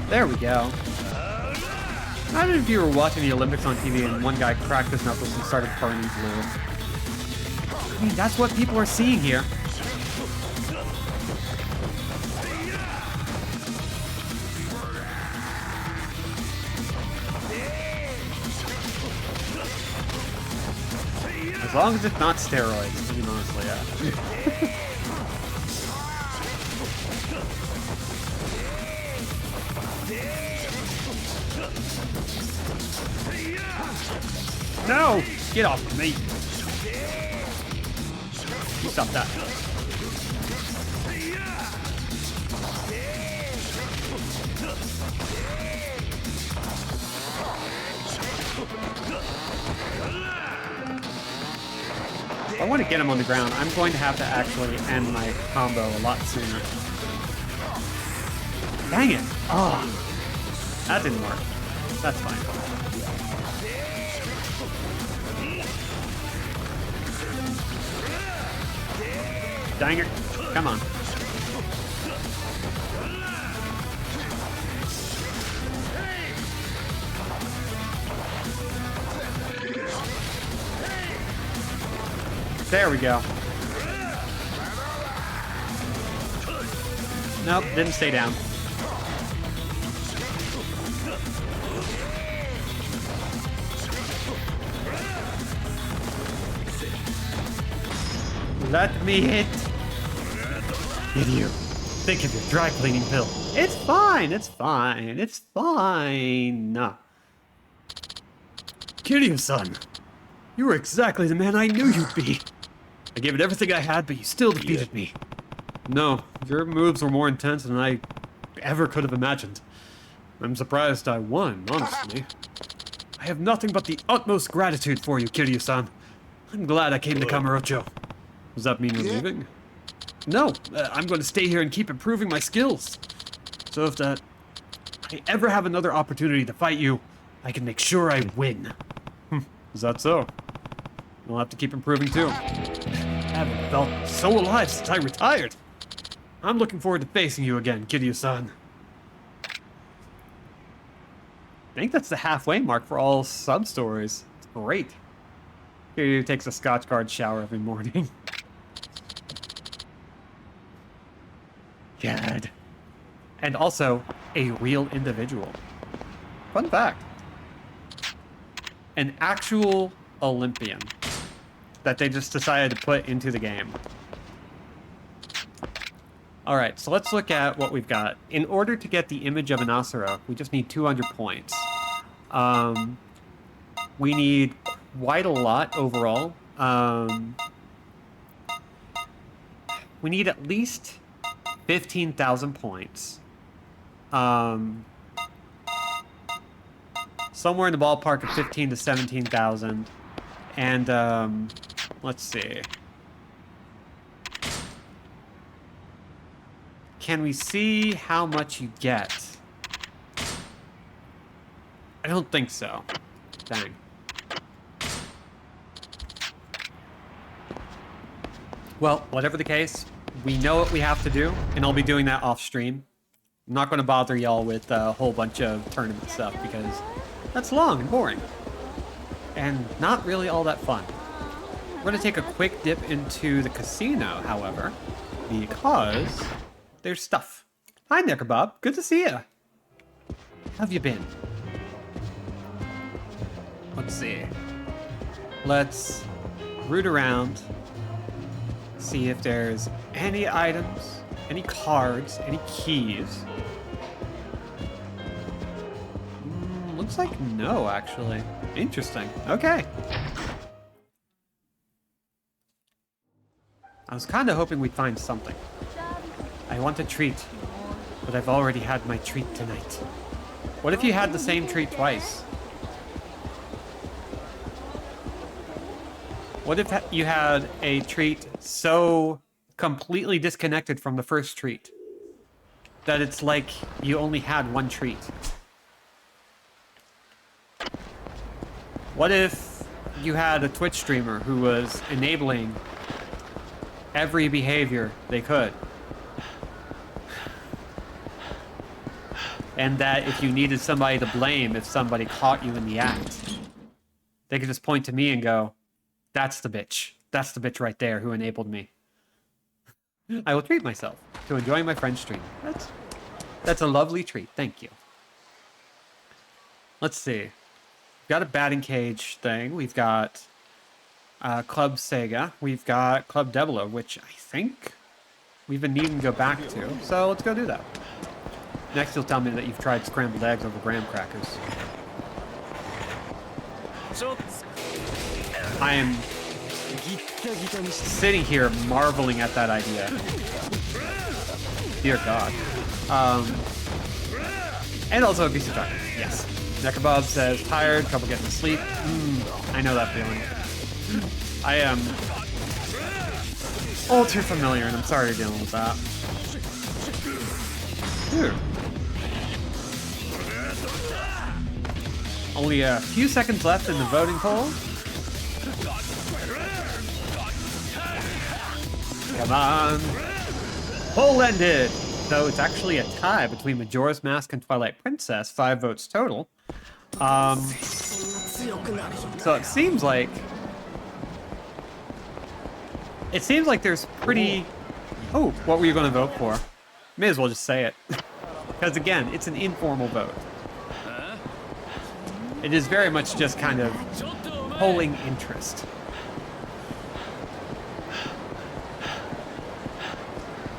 There we go. Imagine if you were watching the Olympics on TV and one guy cracked his knuckles and started burning blue. I mean, that's what people are seeing here. As long as it's not steroids, I mean, honestly, yeah. No! Get off of me! You stop that. If I want to get him on the ground, I'm going to have to actually end my combo a lot sooner. Dang it! Oh, that didn't work. That's fine. Dang it. Come on. There we go. Nope, didn't stay down. Let me hit. Did you think of your dry cleaning pill? It's fine, it's fine, it's fine. Kiryu-san, you were exactly the man I knew you'd be. I gave it everything I had, but you still defeated me. No, your moves were more intense than I ever could have imagined. I'm surprised I won, honestly. I have nothing but the utmost gratitude for you, Kiryu-san. I'm glad I came to Kamurocho. Does that mean you're leaving? No, I'm going to stay here and keep improving my skills. So if I ever have another opportunity to fight you, I can make sure I win. Is that so? I'll have to keep improving too. I haven't felt so alive since I retired. I'm looking forward to facing you again, Kiryu-san. I think that's the halfway mark for all sub-stories. It's great. Kiryu takes a Scotch Guard shower every morning. God. And also, a real individual. Fun fact. An actual Olympian. that they just decided to put into the game. Alright, so let's look at what we've got. In order to get the image of an Asura, we just need 200 points. We need quite a lot overall. We need at least 15,000 points. Somewhere in the ballpark of 15 to 17,000. And, let's see. Can we see how much you get? I don't think so. Dang. Well, whatever the case, we know what we have to do, and I'll be doing that off stream. I'm not going to bother y'all with a whole bunch of tournament stuff because that's long and boring. And not really all that fun. We're going to take a quick dip into the casino, however, because there's stuff. Hi, Kebab. Good to see you. How have you been? Let's see. Let's root around. See if there's any items, any cards, any keys. Looks like no, actually. Interesting. Okay. I was kind of hoping we'd find something. I want a treat, but I've already had my treat tonight. What if you had the same treat twice? What if you had a treat so completely disconnected from the first treat that it's like you only had one treat? What if you had a Twitch streamer who was enabling every behavior they could? And that if you needed somebody to blame if somebody caught you in the act, they could just point to me and go, that's the bitch. That's the bitch right there who enabled me. I will treat myself to enjoying my friend's stream. That's a lovely treat. Thank you. Let's see. We've got a batting cage thing. We've got Club Sega. We've got Club Debla, which I think we've been needing to go back to. So let's go do that. Next, you'll tell me that you've tried scrambled eggs over graham crackers. I am sitting here marveling at that idea. Dear God. And also a piece of chocolate. Yes. Nekabab says, tired, trouble getting to sleep. I know that feeling. I am all too familiar, and I'm sorry you're dealing with that. Dude. Only a few seconds left in the voting poll. Come on. Poll ended. So it's actually a tie between Majora's Mask and Twilight Princess. 5 votes total. So it seems like there's pretty... Oh, what were you going to vote for? May as well just say it. Because again, it's an informal vote. It is very much just kind of polling interest.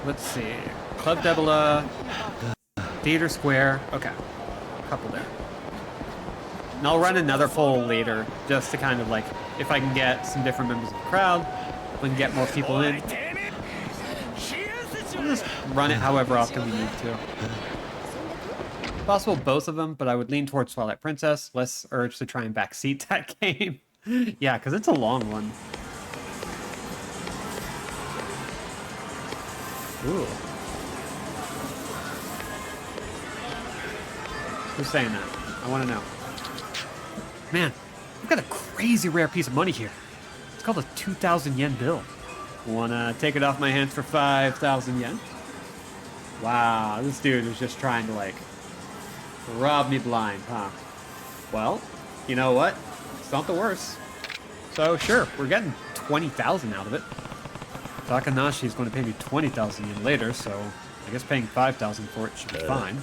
Let's see. Club Debla, Theater Square. Okay. A couple there. And I'll run another poll later just to kind of like, if I can get some different members of the crowd, we can get more people in. We'll just run it however often we need to. Possible both of them, but I would lean towards Twilight Princess. Less urge to try and backseat that game. Yeah, because it's a long one. Ooh. Who's saying that? I want to know. Man, we've got a crazy rare piece of money here. It's called a 2,000 yen bill. Wanna take it off my hands for 5,000 yen? Wow, this dude was just trying to like rob me blind, huh? Well, you know what? It's not the worst. So sure, we're getting 20,000 out of it. Takanashi is going to pay me 20,000 yen later, so I guess paying 5,000 for it should be fine.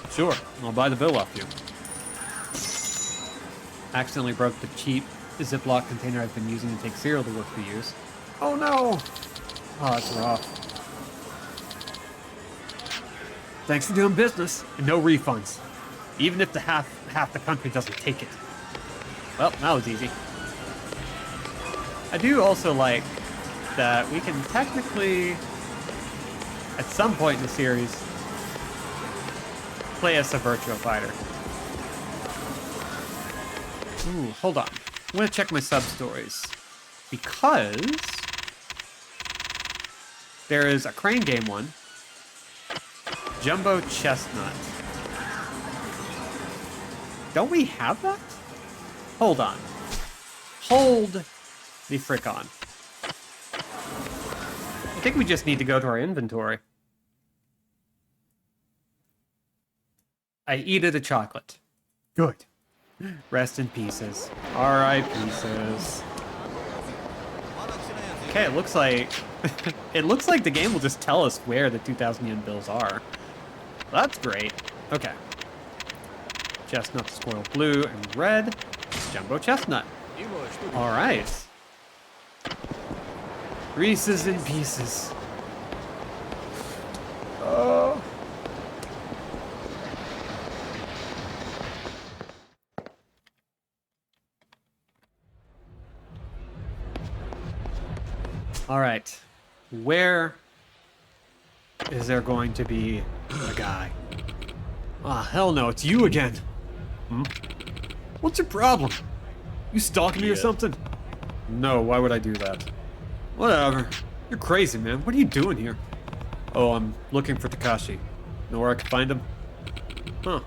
Sure, I'll buy the bill off you. Accidentally broke the cheap Ziploc container I've been using to take cereal to work for years. Oh no! Oh, that's rough. Thanks for doing business, and no refunds. Even if the half the country doesn't take it. Well, that was easy. I do also like that we can technically, at some point in the series, play as a virtual fighter. Ooh, hold on. I'm gonna check my sub-stories. Because there is a Crane Game one, Jumbo Chestnut. Don't we have that? Hold on. Hold the frick on. I think we just need to go to our inventory. I eat a chocolate. Good. Rest in pieces. R.I. pieces. Okay, it looks like it looks like the game will just tell us where the 2,000 yen bills are. That's great. Okay. Chestnut, squirrel, blue, and red. Jumbo chestnut. All right. Reese's in pieces. Oh. All right. Where is there going to be a guy? Ah, hell no, it's you again. Hmm? What's your problem? You stalking me or something? No, why would I do that? Whatever. You're crazy, man. What are you doing here? Oh, I'm looking for Takashi. Know where I can find him? Huh.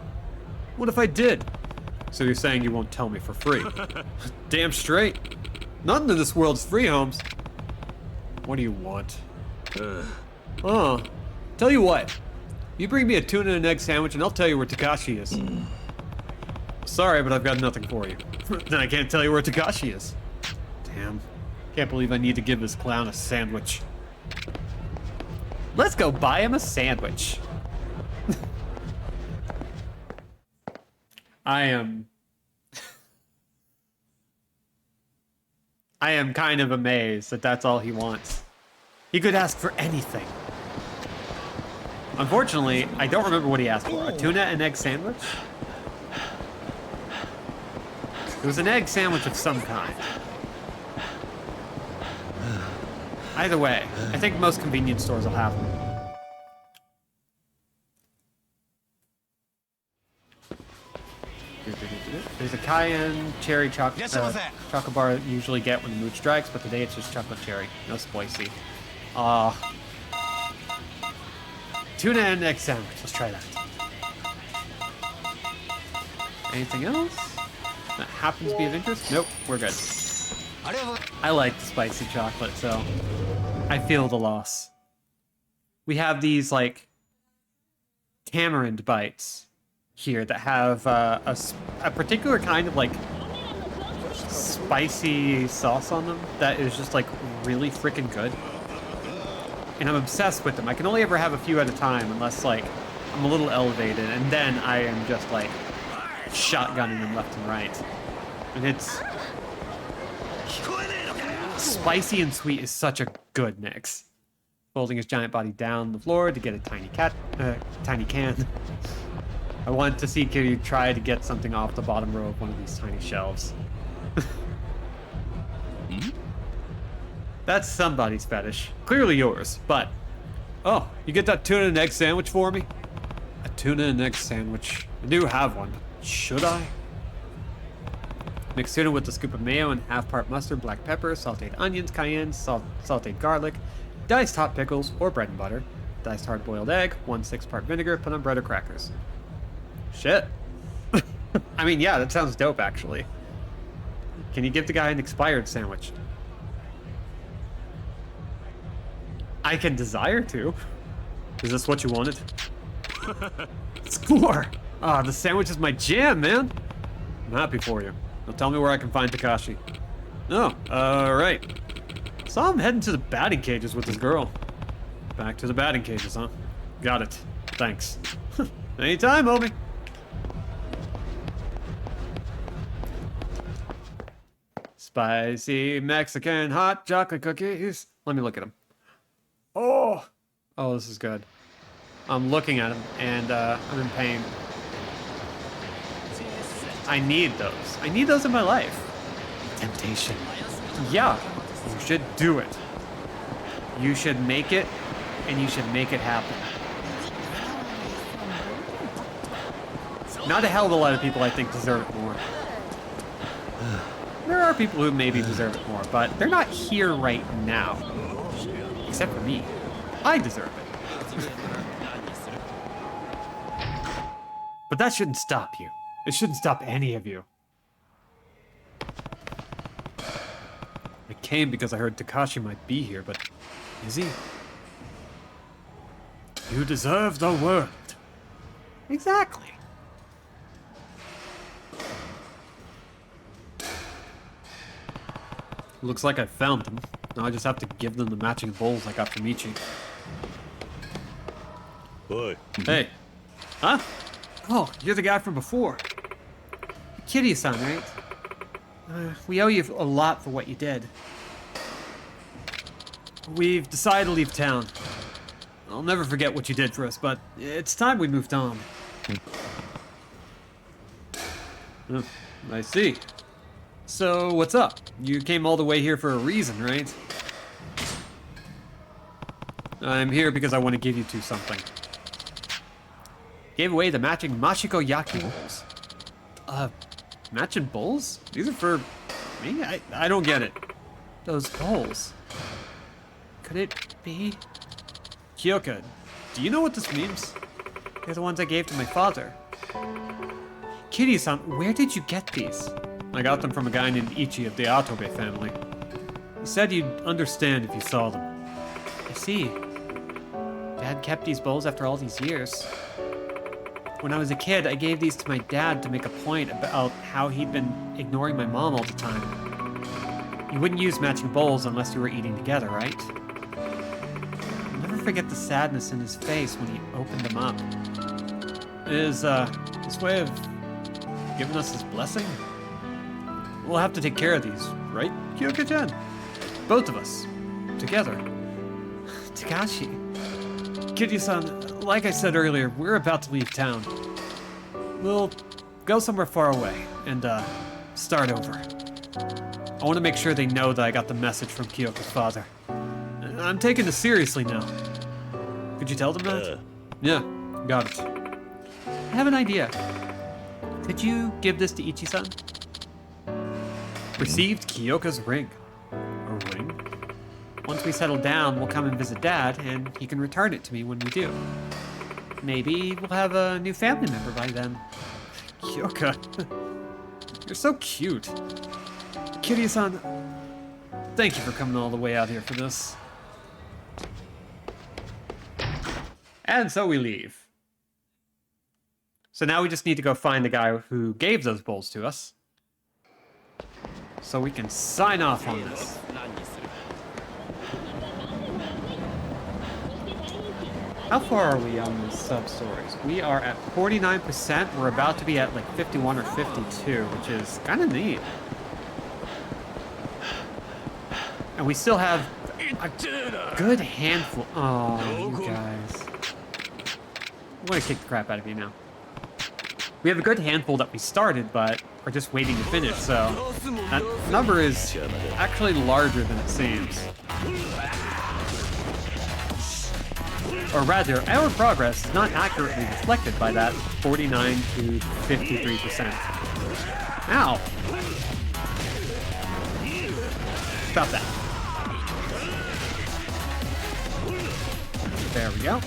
What if I did? So you're saying you won't tell me for free? Damn straight. Nothing in this world is free, Holmes. What do you want? Oh, tell you what. You bring me a tuna and egg sandwich and I'll tell you where Takashi is. Sorry, but I've got nothing for you. Then I can't tell you where Takashi is. Damn. Can't believe I need to give this clown a sandwich. Let's go buy him a sandwich. I am kind of amazed that that's all he wants. He could ask for anything. Unfortunately, I don't remember what he asked for. A tuna and egg sandwich? It was an egg sandwich of some kind. Either way, I think most convenience stores will have them. There's a cayenne cherry chocolate bar that you usually get when the mood strikes, but today it's just chocolate cherry. No spicy. Tuna and egg sandwich. Let's try that. Anything else that happens to be of interest? Nope, we're good. I like the spicy chocolate, so I feel the loss. We have these, like, tamarind bites here that have a particular kind of, like, spicy sauce on them that is just, like, really freaking good. And I'm obsessed with them. I can only ever have a few at a time unless, like, I'm a little elevated, and then I am just, like, shotgunning them left and right. And it's... spicy and sweet is such a good mix. Folding his giant body down on the floor to get a tiny can. I want to see Kiryu try to get something off the bottom row of one of these tiny shelves. That's somebody's fetish. Clearly yours, but... Oh, you get that tuna and egg sandwich for me? A tuna and egg sandwich. I do have one, but should I? Mix tuna with a scoop of mayo and half part mustard, black pepper, sauteed onions, cayenne, sauteed garlic, diced hot pickles or bread and butter, diced hard-boiled egg, 1/6 part vinegar, put on bread or crackers. Shit. I mean, yeah, that sounds dope, actually. Can you give the guy an expired sandwich? I can desire to. Is this what you wanted? Score! Ah, the sandwich is my jam, man. I'm happy for you. Now tell me where I can find Takashi. Oh, right. Saw him heading to the batting cages with his girl. Back to the batting cages, huh? Got it. Thanks. Anytime, homie. Spicy Mexican hot chocolate cookies. Let me look at them. Oh, this is good. I'm looking at them and I'm in pain. I need those. I need those in my life. Temptation. Yeah, you should do it. You should make it, and you should make it happen. Not a hell of a lot of people, I think, deserve it more. There are people who maybe deserve it more, but they're not here right now. Except for me. I deserve it. But that shouldn't stop you. It shouldn't stop any of you. I came because I heard Takashi might be here, but is he? You deserve the world. Exactly. Looks like I found them. Now I just have to give them the matching bowls I got from Ichi. Oi. Hey. Huh? Oh, you're the guy from before. Kitty-san, right? We owe you a lot for what you did. We've decided to leave town. I'll never forget what you did for us, but it's time we moved on. I see. So, what's up? You came all the way here for a reason, right? I'm here because I want to give you two something. Gave away the matching Mashiko Yaki bowls. Matching bowls? These are for me? I don't get it. Those bowls. Could it be? Kyoka, do you know what this means? They're the ones I gave to my father. Kitty-san, where did you get these? I got them from a guy named Ichi of the Atobe family. He said you'd understand if you saw them. I see. Dad kept these bowls after all these years. When I was a kid, I gave these to my dad to make a point about how he'd been ignoring my mom all the time. You wouldn't use matching bowls unless you were eating together, right? I'll never forget the sadness in his face when he opened them up. Is, this way of giving us his blessing? We'll have to take care of these, right, Kyoka-chan? Both of us. Together. Takashi. Kiryu-san, like I said earlier, we're about to leave town. We'll go somewhere far away and, start over. I want to make sure they know that I got the message from Kyoko's father. I'm taking this seriously now. Could you tell them that? Yeah, got it. I have an idea. Could you give this to Ichi-san? Received Kyoka's ring. A ring? Once we settle down, we'll come and visit Dad, and he can return it to me when we do. Maybe we'll have a new family member by then. Kyoka, you're so cute. Kiryu-san, thank you for coming all the way out here for this. And so we leave. So now we just need to go find the guy who gave those bowls to us, so we can sign off on this. How far are we on the sub-stories? We are at 49%. We're about to be at like 51 or 52, which is kind of neat. And we still have a good handful. Oh, you guys. I'm gonna kick the crap out of you now. We have a good handful that we started, but are just waiting to finish, so that number is actually larger than it seems. Or rather, our progress is not accurately reflected by that 49 to 53%. Ow! Stop that. There we go.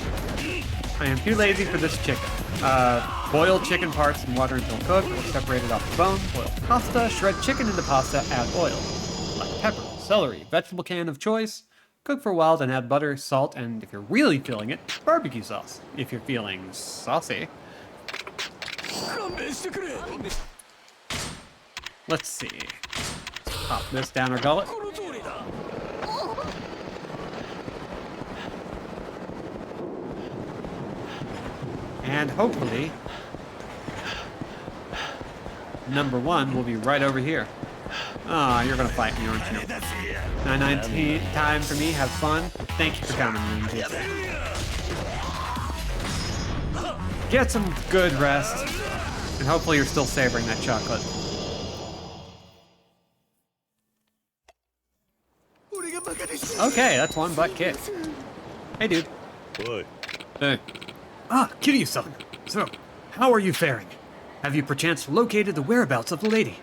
I am too lazy for this chicken. Boil chicken parts in water until cooked, or separated off the bone. Boil pasta, shred chicken into pasta, add oil. Black pepper, celery, vegetable can of choice. Cook for a while, then add butter, salt, and if you're really feeling it, barbecue sauce. If you're feeling saucy. Let's see. Let's pop this down our gullet. And hopefully, number one will be right over here. Ah, you're gonna fight me, aren't you? 919 time for me. Have fun. Thank you for coming, Moonji. Get some good rest, and hopefully you're still savoring that chocolate. Okay, that's one butt kick. Hey, dude. Oi. Hey. Ah, Kiryu-san. So, how are you faring? Have you perchance located the whereabouts of the lady?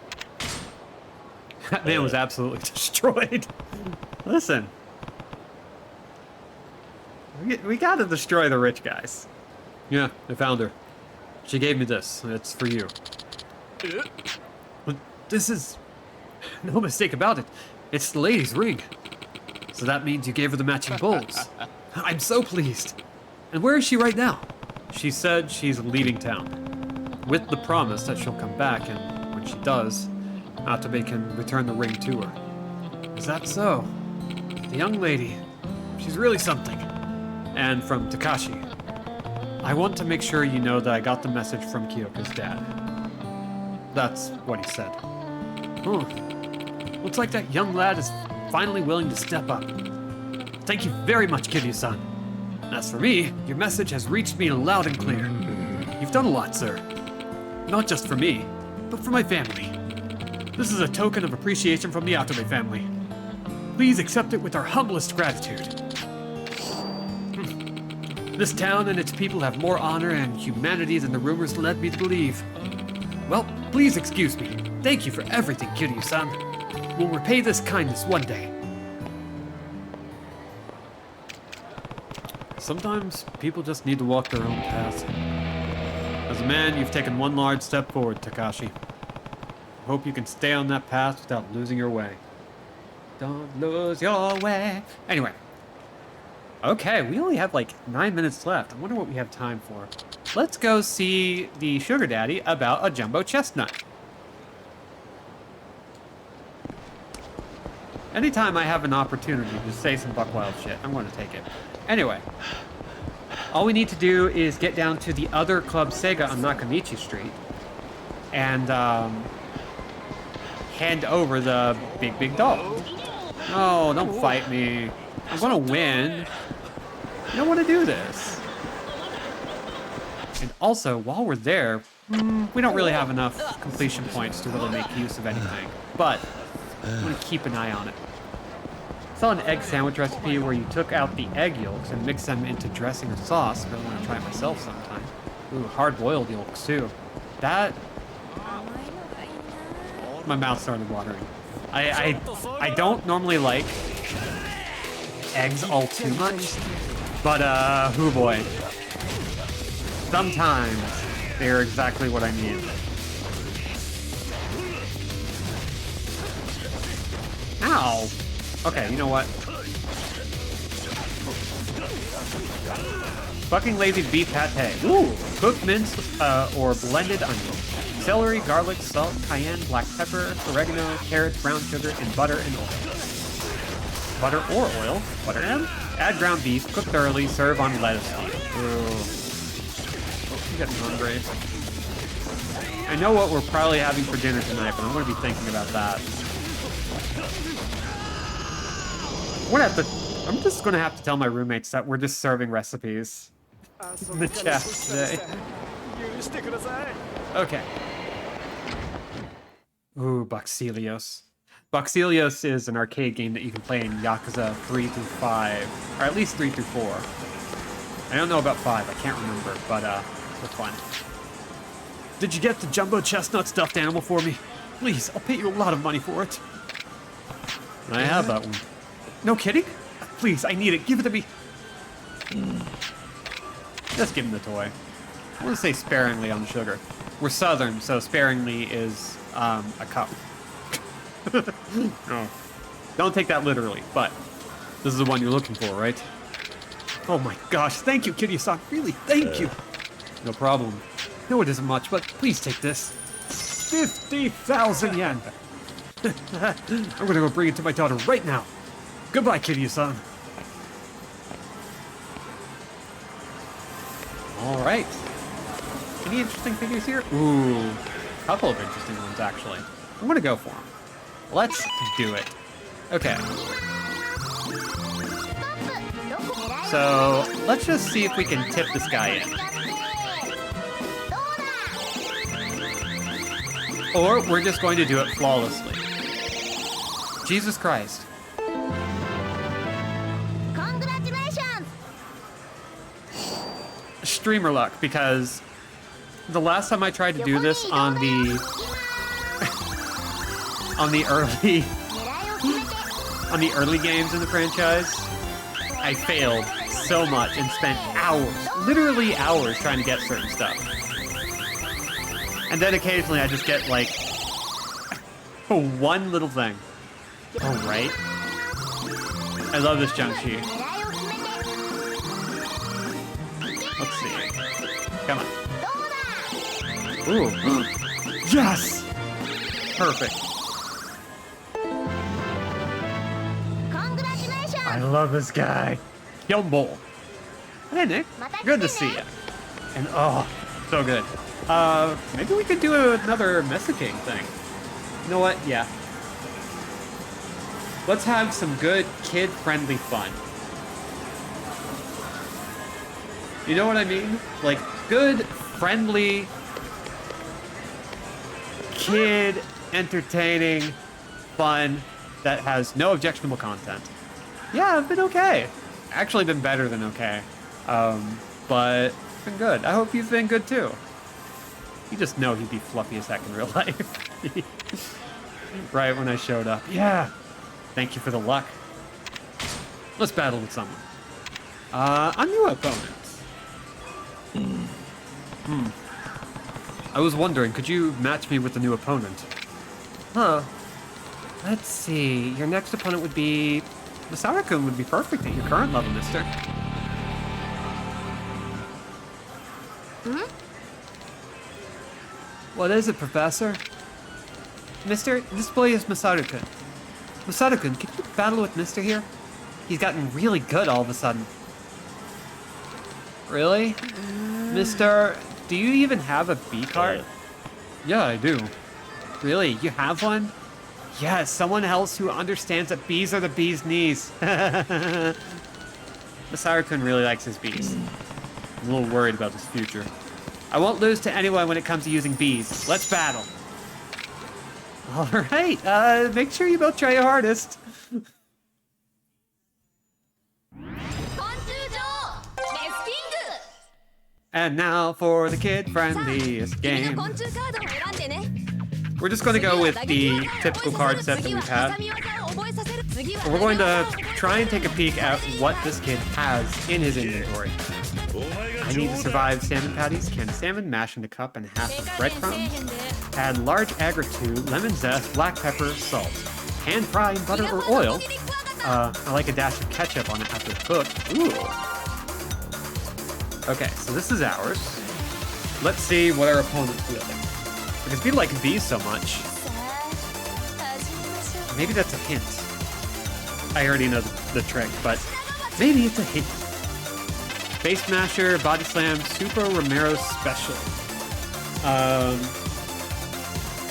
That man was absolutely destroyed. Listen. We gotta destroy the rich guys. Yeah, I found her. She gave me this. It's for you. But this is... no mistake about it. It's the lady's ring. So that means you gave her the matching bowls. I'm so pleased. And where is she right now? She said she's leaving town, with the promise that she'll come back, and when she does, Atabe can return the ring to her. Is that so? The young lady, she's really something. And from Takashi. I want to make sure you know that I got the message from Kyoko's dad. That's what he said. Oh, looks like that young lad is finally willing to step up. Thank you very much, Kiryu-san. As for me, your message has reached me loud and clear. You've done a lot, sir. Not just for me, but for my family. This is a token of appreciation from the Atabe family. Please accept it with our humblest gratitude. This town and its people have more honor and humanity than the rumors led me to believe. Well, please excuse me. Thank you for everything, Kiryu-san. We'll repay this kindness one day. Sometimes people just need to walk their own path. As a man, you've taken one large step forward, Takashi. Hope you can stay on that path without losing your way. Don't lose your way. Anyway. Okay, we only have like 9 minutes left. I wonder what we have time for. Let's go see the sugar daddy about a jumbo chestnut. Anytime I have an opportunity to say some buck wild shit, I'm going to take it. Anyway, all we need to do is get down to the other Club Sega on Nakamichi Street and hand over the big doll. Oh, don't fight me. I'm going to win. You don't want to do this. And also, while we're there, we don't really have enough completion points to really make use of anything. But I'm going to keep an eye on it. I saw an egg sandwich recipe where you took out the egg yolks and mixed them into dressing or sauce. I really want to try it myself sometime. Ooh, hard-boiled yolks, too. That... my mouth started watering. I don't normally like eggs all too much, but hoo boy. Sometimes they're exactly what I need. Ow! Okay, you know what? Fucking lazy beef pate. Ooh! Cooked minced or blended onions. Celery, garlic, salt, cayenne, black pepper, oregano, carrots, brown sugar, and butter and oil. Butter or oil? Butter and? Add ground beef, cook thoroughly, serve on lettuce leaf. Ooh. I'm getting hungry. I know what we're probably having for dinner tonight, but I'm going to be thinking about that. I'm just going to have to tell my roommates that we're just serving recipes in the chat today. Okay. Ooh, Boxelios. Boxelios is an arcade game that you can play in Yakuza 3 through 5, or at least 3 through 4. I don't know about 5, I can't remember, but it's fun. Did you get the jumbo chestnut stuffed animal for me? Please, I'll pay you a lot of money for it. I have that one. No kidding? Please, I need it. Give it to me. Just give him the toy. I want to say sparingly on the sugar. We're southern, so sparingly is a cup. No. Don't take that literally, but this is the one you're looking for, right? Oh my gosh, thank you, Kiryu-san. Really, thank you. No problem. No, it isn't much, but please take this. 50,000 yen. I'm gonna go bring it to my daughter right now. Goodbye, Kiryu-san. All right. Any interesting figures here? Ooh, a couple of interesting ones, actually. I'm gonna go for them. Let's do it. Okay. So let's just see if we can tip this guy in. Or we're just going to do it flawlessly. Jesus Christ. Congratulations! Streamer luck, because the last time I tried to do this on the early games in the franchise, I failed so much and spent hours, literally hours, trying to get certain stuff. And then occasionally I just get like one little thing. All right. I love this Jiangxi. Let's see. Come on. Ooh. Yes! Perfect. I love this guy. Yo, Bull. Hey, Nick. Good to see you. And oh, so good. Maybe we could do another messaging thing. You know what? Yeah. Let's have some good kid-friendly fun. You know what I mean? Like, good, friendly, kid, entertaining fun that has no objectionable content. Yeah, I've been okay. Actually been better than okay. But been good. I hope you've been good too. You just know he'd be fluffy as heck in real life. Right when I showed up. Yeah. Thank you for the luck. Let's battle with someone. A new opponent. I was wondering, could you match me with the new opponent? Huh. Let's see. Your next opponent would be... Masaru-kun would be perfect at your current level, mister. What is it, Professor? Mister, this boy is Masaru-kun. Masaru-kun, can you battle with Mister here? He's gotten really good all of a sudden. Really? Mister, do you even have a B card? Yeah, I do. Really? You have one? Yes, someone else who understands that bees are the bee's knees. Masaru-kun really likes his bees. I'm a little worried about his future. I won't lose to anyone when it comes to using bees. Let's battle. All right, make sure you both try your hardest. And now for the kid-friendliest game. We're just going to go with the typical card set that we've had. We're going to try and take a peek at what this kid has in his inventory. I need to survive salmon patties, canned salmon, mash in a cup and half of breadcrumbs. Add large agri-2, lemon zest, black pepper, salt. Pan fry in butter or oil. I like a dash of ketchup on it after it's cooked. Ooh. Okay, so this is ours. Let's see what our opponent's wielding. Because we like bees so much. Maybe that's a hint. I already know the trick, but maybe it's a hint. Face Smasher, Body Slam, Super Romero Special.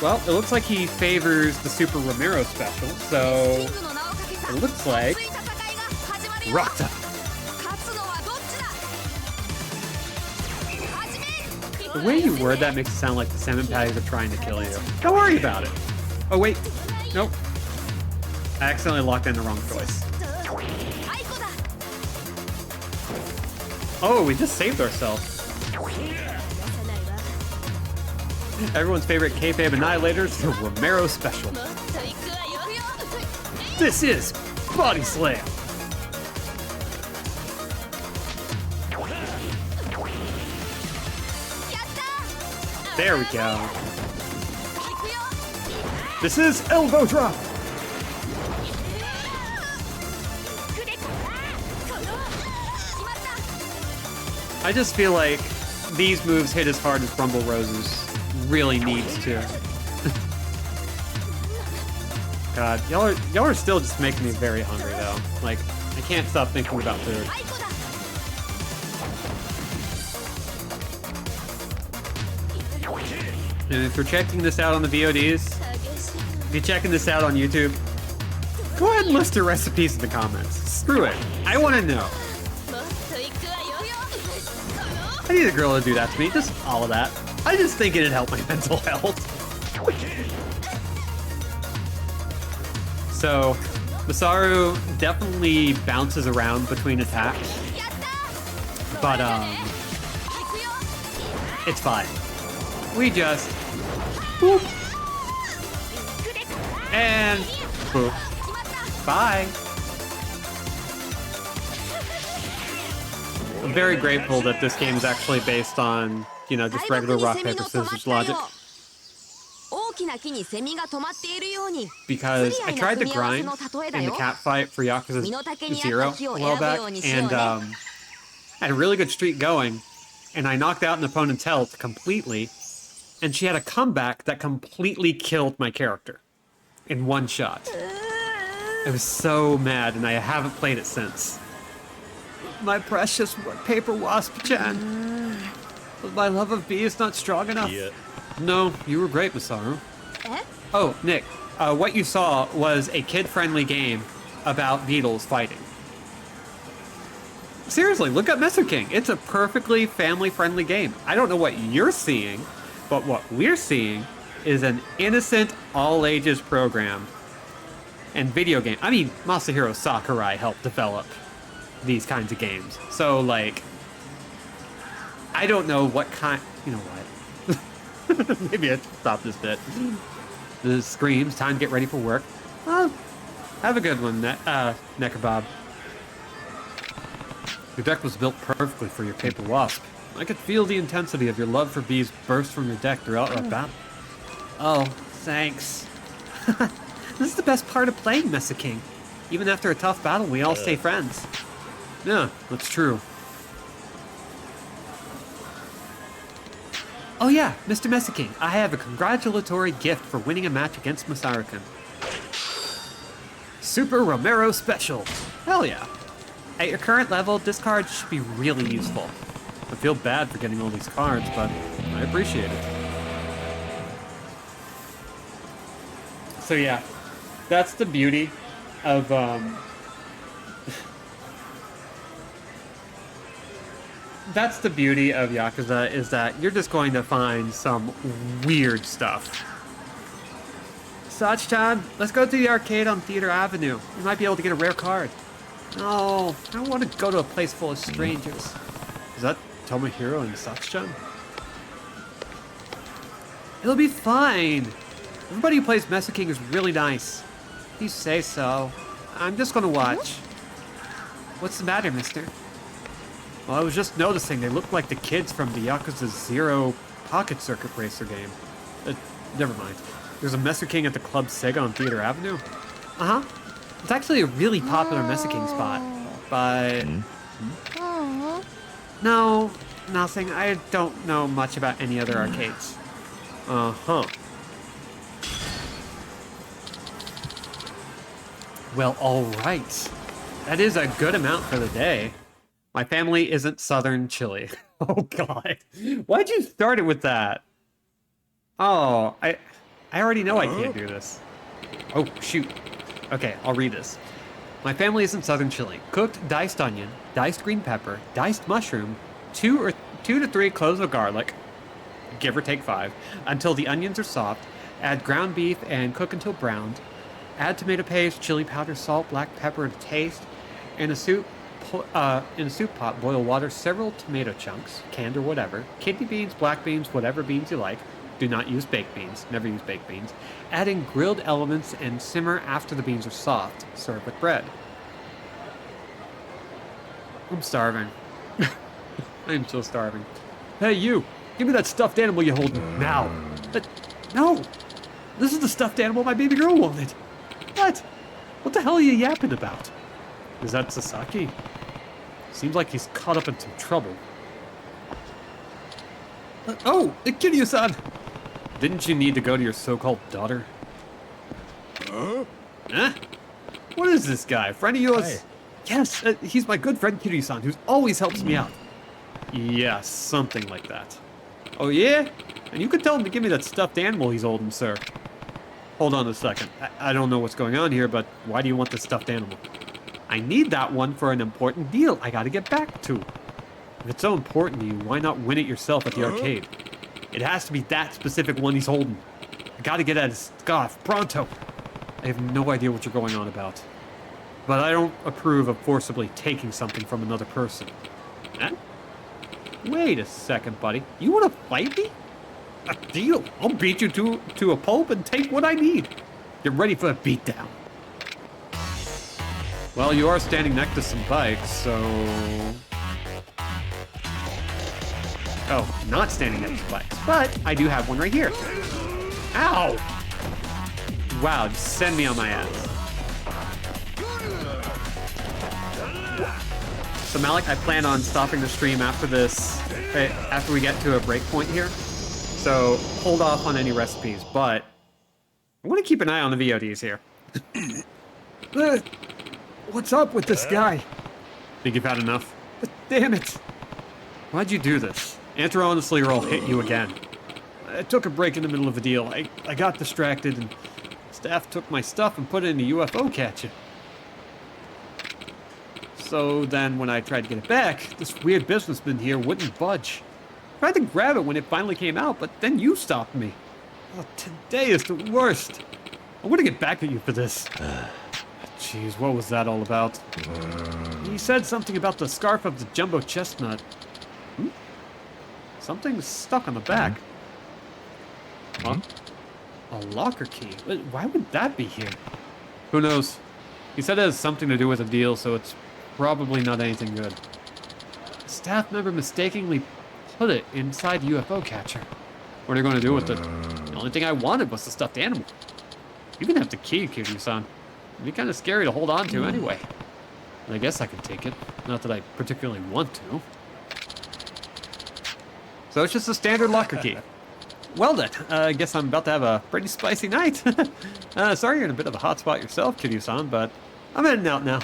Well, it looks like he favors the Super Romero Special, so it looks like Rocta. The way you word that makes it sound like the salmon patties are trying to kill you. Don't worry about it. Oh, wait. Nope. I accidentally locked in the wrong choice. Oh, we just saved ourselves. Everyone's favorite kayfabe annihilators, the Romero Special. This is Body Slam. There we go. This is Elbow Drop. I just feel like these moves hit as hard as Rumble Roses really needs to. God, y'all are still just making me very hungry though. Like, I can't stop thinking about food. And if you're checking this out on the VODs, if you're checking this out on YouTube, go ahead and list your recipes in the comments. Screw it. I want to know. I need a girl to do that to me. Just all of that. I just think it'd help my mental health. So, Masaru definitely bounces around between attacks. But, it's fine. We just... Boop. And... Boop. Bye. I'm very grateful that this game is actually based on, you know, just regular rock, paper, scissors logic. Because I tried to grind in the cat fight for Yakuza 0 a while back, and I had a really good streak going, and I knocked out an opponent's health completely, and she had a comeback that completely killed my character in one shot. I was so mad, and I haven't played it since. My precious paper wasp-chan. My love of bees not strong enough. Yeah. No, you were great, Masaru. Oh, Nick, what you saw was a kid-friendly game about beetles fighting. Seriously, look up Messer King. It's a perfectly family-friendly game. I don't know what you're seeing, but what we're seeing is an innocent, all-ages program and video game. I mean, Masahiro Sakurai helped develop these kinds of games. So, like, I don't know what kind... You know what? Maybe I should stop this bit. The screams, time to get ready for work. Well, have a good one, Neckerbob. Your deck was built perfectly for your paper wasp. I could feel the intensity of your love for bees burst from your deck throughout our battle. Oh, thanks. This is the best part of playing Mesa King. Even after a tough battle, we all stay friends. Yeah, that's true. Oh yeah, Mr. Mesa King, I have a congratulatory gift for winning a match against Masaru-kun. Super Romero Special. Hell yeah. At your current level, this card should be really useful. I feel bad for getting all these cards, but I appreciate it. So yeah, that's the beauty of, that's the beauty of Yakuza, is that you're just going to find some weird stuff. Sach-chan, let's go to the arcade on Theater Avenue. You might be able to get a rare card. No, I don't want to go to a place full of strangers. Is that Tomohiro and Sach-chan? It'll be fine. Everybody who plays Mesa King is really nice. If you say so. I'm just gonna watch. What's the matter, mister? Well, I was just noticing they look like the kids from the Yakuza 0 Pocket Circuit Racer game. Never mind. There's a Mesa King at the Club Sega on Theater Avenue. Uh-huh. It's actually a really popular Mesa King spot. But... No, nothing. I don't know much about any other arcades. Uh-huh. Well, alright. That is a good amount for the day. My family isn't Southern Chile. Oh, God. Why'd you start it with that? Oh, I already know I can't do this. Oh, shoot. Okay, I'll read this. My family isn't Southern Chile. Cooked diced onion, diced green pepper, diced mushroom, 2 to 3 cloves of garlic, give or take 5, until the onions are soft. Add ground beef and cook until browned. Add tomato paste, chili powder, salt, black pepper to taste. In a soup pot, boil water several tomato chunks, canned or whatever, kidney beans, black beans, whatever beans you like. Do not use baked beans. Never use baked beans. Add in grilled elements and simmer after the beans are soft. Serve with bread. I'm starving. I'm so starving. Hey, you! Give me that stuffed animal you hold now! No! This is the stuffed animal my baby girl wanted! What? What the hell are you yapping about? Is that Sasaki? Seems like he's caught up in some trouble. Oh! Kiryu-san! Didn't you need to go to your so-called daughter? Huh? What is this guy? Friend of yours? Hey. Yes, he's my good friend Kiryu-san, who always helps me out. Yes, something like that. Oh yeah? And you could tell him to give me that stuffed animal he's holding, sir. Hold on a second. I don't know what's going on here, but why do you want this stuffed animal? I need that one for an important deal I gotta get back to. If it's so important to you, why not win it yourself at the arcade? It has to be that specific one he's holding. I gotta get at his scarf, pronto. I have no idea what you're going on about. But I don't approve of forcibly taking something from another person. Eh? Wait a second, buddy. You want to fight me? A deal. I'll beat you to a pulp and take what I need. Get ready for a beatdown. Well, you are standing next to some bikes, so... Oh, not standing next to bikes, but I do have one right here. Ow! Wow, just send me on my ass. So Malik, I plan on stopping the stream after this, after we get to a break point here. So hold off on any recipes, but I'm gonna keep an eye on the VODs here. What's up with this guy? Think you've had enough? Damn it! Why'd you do this? Answer honestly or I'll hit you again. I took a break in the middle of a deal. I got distracted and staff took my stuff and put it in a UFO catcher. So then when I tried to get it back, this weird businessman here wouldn't budge. Tried to grab it when it finally came out, but then you stopped me. Oh, today is the worst. I want to get back at you for this. Jeez, what was that all about? He said something about the scarf of the jumbo chestnut. Something's stuck on the back. Huh? A locker key? Why would that be here? Who knows? He said it has something to do with a deal, so it's probably not anything good. A staff member mistakenly put it inside the UFO catcher. What are you going to do with it? The only thing I wanted was the stuffed animal. You can have the key, Kiryu-san. It'd be kind of scary to hold on to anyway. But I guess I can take it. Not that I particularly want to. So it's just a standard locker key. Well then, I guess I'm about to have a pretty spicy night. Sorry you're in a bit of a hot spot yourself, Kiryu-san, but I'm heading out now.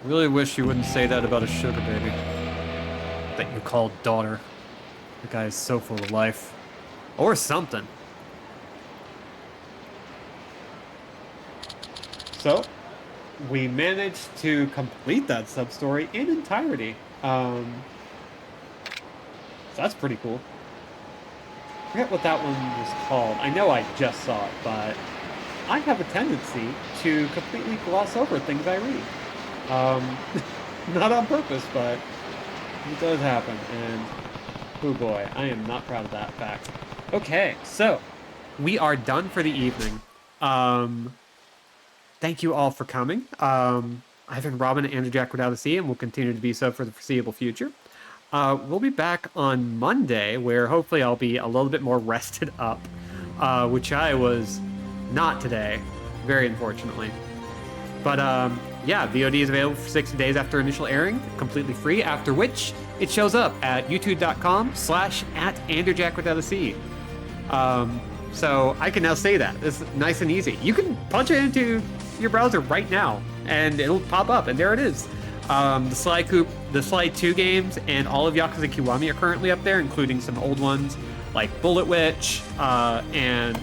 Really wish you wouldn't say that about a sugar baby that you called daughter. The guy is so full of life. Or something. So, we managed to complete that sub-story in entirety. So that's pretty cool. I forget what that one was called. I know I just saw it, but I have a tendency to completely gloss over things I read. Not on purpose, but it does happen, and oh boy, I am not proud of that fact. Okay, so we are done for the evening. Thank you all for coming. I've been Robin and Jack Without a C, and will continue to be so for the foreseeable future. We'll be back on Monday, where hopefully I'll be a little bit more rested up, which I was not today, very unfortunately. But yeah, VOD is available for 60 days after initial airing, completely free, after which it shows up at youtube.com/@AndrewJackWithoutAC. So I can now say that. It's nice and easy. You can punch it into your browser right now, and it'll pop up, and there it is. The Sly 2 games and all of Yakuza Kiwami are currently up there, including some old ones like Bullet Witch, and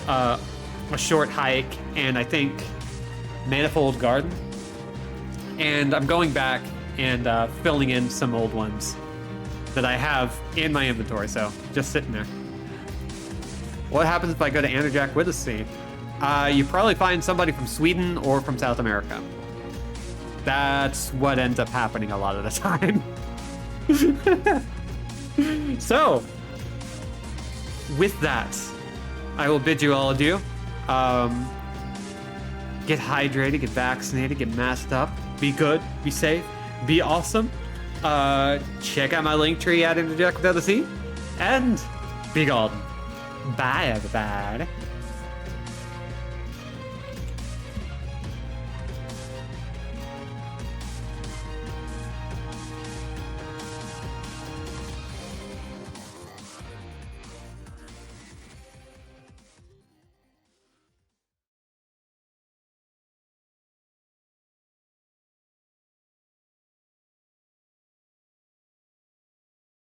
A Short Hike, and I think Manifold Garden. And I'm going back and filling in some old ones that I have in my inventory, so just sitting there. What happens if I go to Anderjack with a C? You probably find somebody from Sweden or from South America. That's what ends up happening a lot of the time. So, with that, I will bid you all adieu. Get hydrated, get vaccinated, get masked up, be good, be safe, be awesome. Check out my link tree at Interject Without a C, and be golden. Bye, everybody.